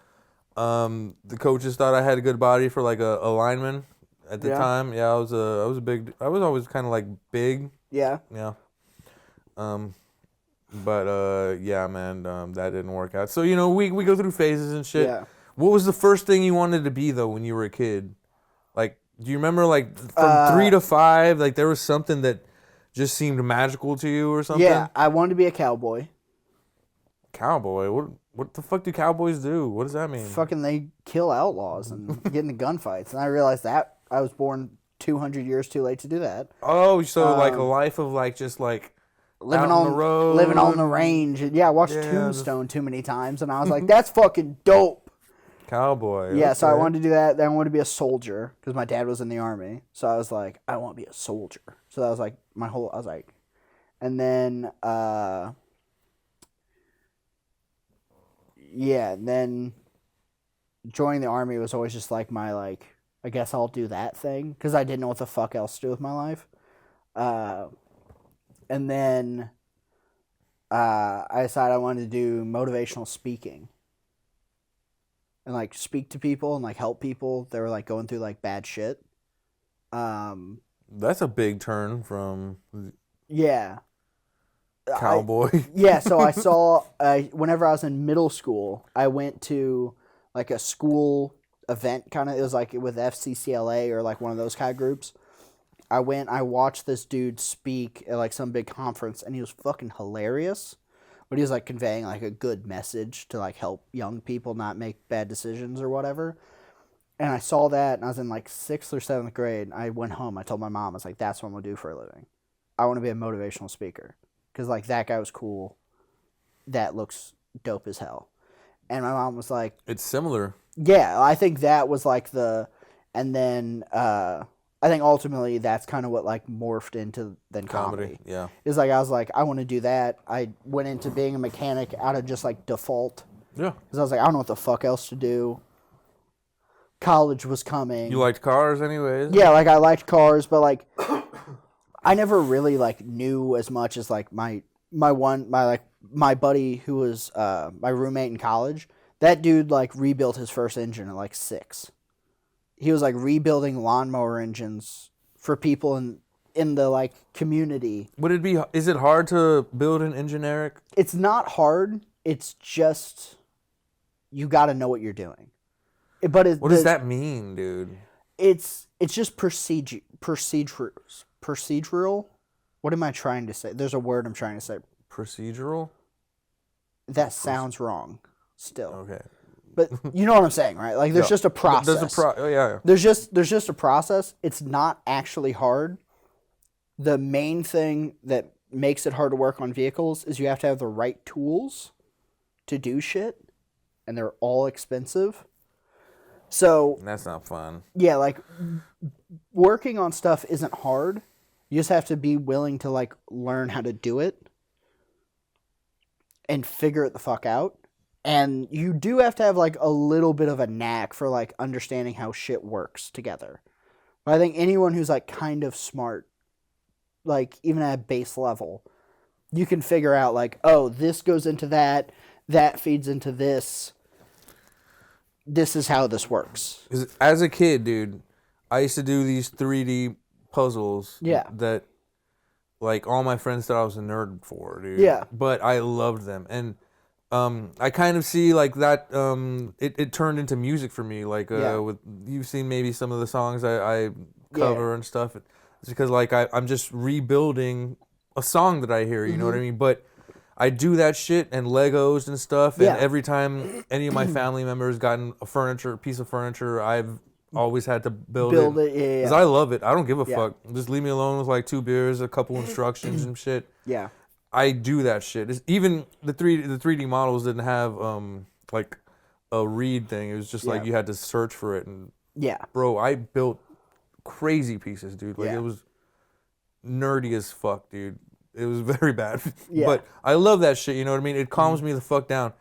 The coaches thought I had a good body for like a lineman at the Yeah. time. Yeah, I was a big. I was always kind of like big. Yeah. Yeah. Um, but yeah, man, that didn't work out. So we go through phases and shit. Yeah. What was the first thing you wanted to be though when you were a kid? Like, do you remember like from 3 to 5? Like there was something that just seemed magical to you or something? Yeah, I wanted to be a cowboy. Cowboy? What the fuck do cowboys do? What does that mean? Fucking they kill outlaws and get into gunfights. And I realized that I was born 200 years too late to do that. Oh, so like a life of like just like Living out on the road, living on the range. And yeah, I watched Tombstone too many times and I was like, that's fucking dope. Cowboy. Yeah, okay. so I wanted to do that. Then I wanted to be a soldier because my dad was in the army. So I was like, I want to be a soldier. So that was like and then and then joining the army was always just like my like, I guess I'll do that thing because I didn't know what the fuck else to do with my life. And then I decided I wanted to do motivational speaking and like speak to people and like help people that were like going through like bad shit. That's a big turn from Yeah. cowboy. Yeah, so I saw whenever I was in middle school, I went to like a school event kind of. It was like with FCCLA or like one of those kind of groups. I watched this dude speak at like some big conference, and he was fucking hilarious. But he was like conveying like a good message to like help young people not make bad decisions or whatever. And I saw that, and I was in like 6th or 7th grade. I went home. I told my mom, I was like, "That's what I'm gonna do for a living. I want to be a motivational speaker because like that guy was cool. That looks dope as hell." And my mom was like, It's similar. "Yeah, I think that was like the," and then I think ultimately that's kind of what like morphed into then comedy. Yeah. It's like I was like, I want to do that. I went into being a mechanic out of just like default. Yeah. Because I was like, I don't know what the fuck else to do. College was coming. You liked cars anyways? Yeah, like I liked cars, but like I never really like knew as much as like my buddy who was my roommate in college. That dude like rebuilt his first engine at like 6. He was like rebuilding lawnmower engines for people in the like community. Is it hard to build an engine, Eric? It's not hard. It's just you got to know what you're doing. But what does that mean, dude? It's just procedural. What am I trying to say? There's a word I'm trying to say. Procedural? That sounds wrong. Still. Okay. But you know what I'm saying, right? Like there's just a process. Yeah. There's just a process. It's not actually hard. The main thing that makes it hard to work on vehicles is you have to have the right tools to do shit, and they're all expensive. So that's not fun. Yeah, like working on stuff isn't hard. You just have to be willing to like learn how to do it and figure it the fuck out. And you do have to have like a little bit of a knack for like understanding how shit works together. But I think anyone who's like kind of smart, like even at a base level, you can figure out like, oh, this goes into that, that feeds into this. This is how this works. As a kid, dude, I used to do these 3D puzzles. Yeah. That, like, all my friends thought I was a nerd for, dude. Yeah. But I loved them. And I kind of see, like, that it turned into music for me. Like, with you've seen maybe some of the songs I cover and stuff. It's because, like, I'm just rebuilding a song that I hear, you know what I mean? But I do that shit and Legos and stuff, and every time any of my family members gotten a piece of furniture, I've always had to build it. Yeah. Because I love it. I don't give a fuck. Just leave me alone with like 2 beers, a couple instructions and shit. Yeah. I do that shit. Even the 3D models didn't have like a read thing. It was just like you had to search for it. And bro, I built crazy pieces, dude. Like it was nerdy as fuck, dude. It was very bad. But I love that shit, you know what I mean? It calms me the fuck down.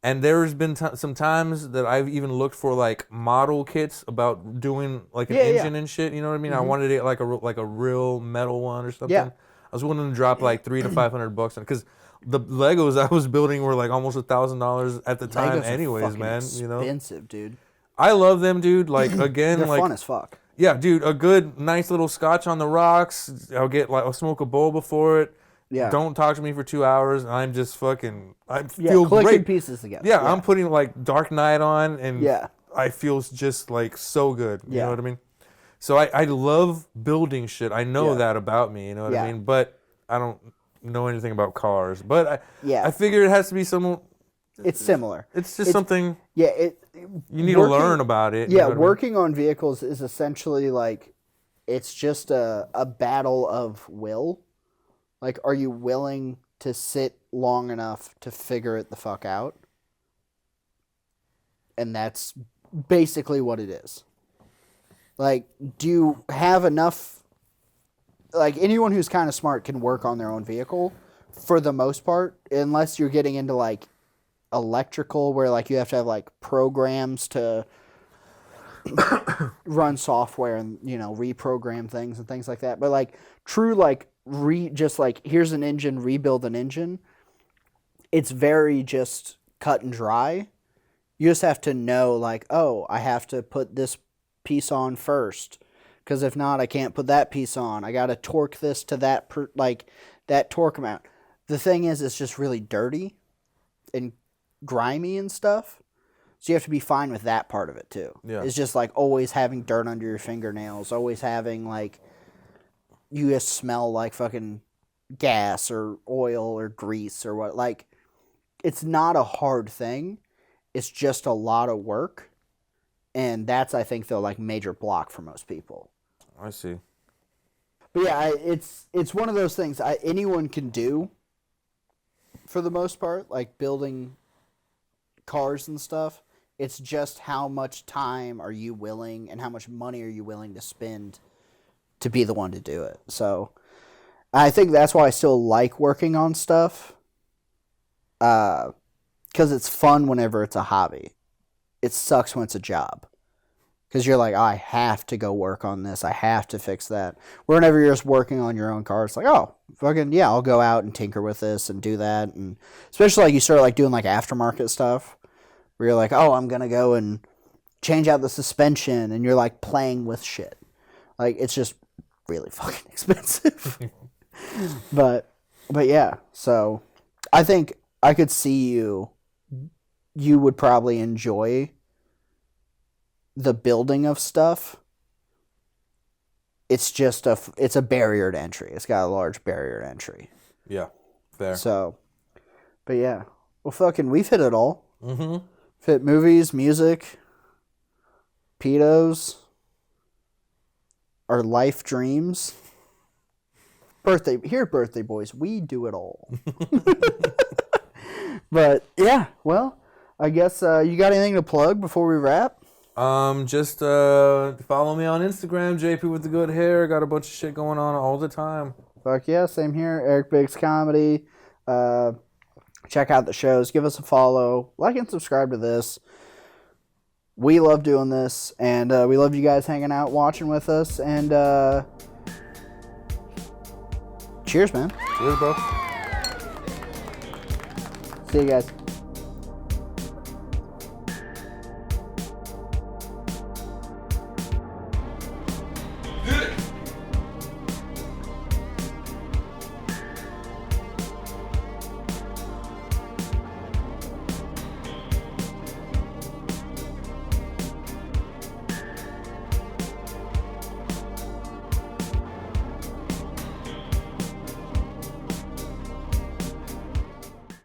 And there's been some times that I've even looked for like model kits about doing like an engine and shit, you know what I mean? I wanted it like a real metal one or something. I was willing to drop like $300 to $500 on it because the Legos I was building were like almost $1,000 at the time, Legos anyways, are man. expensive, dude. I love them, dude. Like again, They're like fun as fuck. yeah, dude. A good, nice little scotch on the rocks. I'll smoke a bowl before it. Yeah. Don't talk to me for 2 hours. I'm just fucking. I Yeah, feel clicking great. pieces together. Yeah, I'm putting like Dark Knight on, and Yeah. I feel just like so good. You Yeah. know what I mean? So I love building shit. I know that about me. You know what I mean? But I don't know anything about cars. But I figure it has to be some. It's similar. It's just something. Yeah. You need to learn about it. Yeah, you know working on vehicles is essentially like, it's just a battle of will. Like, are you willing to sit long enough to figure it the fuck out? And that's basically what it is. Like, do you have enough... Like, anyone who's kind of smart can work on their own vehicle, for the most part, unless you're getting into, like, electrical, where, like, you have to have, like, programs to run software and, you know, reprogram things and things like that. But, like, true, like, just, like, here's an engine, rebuild an engine, it's very just cut and dry. You just have to know, like, oh, I have to put this piece on first, because if not, I can't put that piece on. I got to torque this to that, that torque amount. The thing is, it's just really dirty and grimy and stuff. So you have to be fine with that part of it, too. Yeah. It's just, like, always having dirt under your fingernails, always having, like, you just smell like fucking gas or oil or grease or what. Like, it's not a hard thing. It's just a lot of work. And that's, I think, the, like, major block for most people. I see. But yeah, it's one of those things anyone can do, for the most part, like building cars and stuff. It's just how much time are you willing and how much money are you willing to spend to be the one to do it. So I think that's why I still like working on stuff, because it's fun whenever it's a hobby. It sucks when it's a job. Because you're like, oh, I have to go work on this. I have to fix that. Whenever you're just working on your own car, it's like, oh, fucking, yeah, I'll go out and tinker with this and do that. And especially like you start like doing like aftermarket stuff where you're like, oh, I'm going to go and change out the suspension. And you're like playing with shit. Like, it's just really fucking expensive. But yeah, so I think I could see you would probably enjoy the building of stuff. It's just it's a barrier to entry. It's got a large barrier to entry. Yeah, fair. So, but yeah. Well, fucking, we've hit it all. Mm-hmm. Fit movies, music, pedos, our life dreams. Birthday boys, we do it all. But yeah, well, I guess you got anything to plug before we wrap? Just follow me on Instagram, JP with the good hair. Got a bunch of shit going on all the time. Fuck yeah, same here. Eric Biggs Comedy. Check out the shows. Give us a follow. Like and subscribe to this. We love doing this, and we love you guys hanging out, watching with us, and cheers, man. Cheers, bro. See you guys.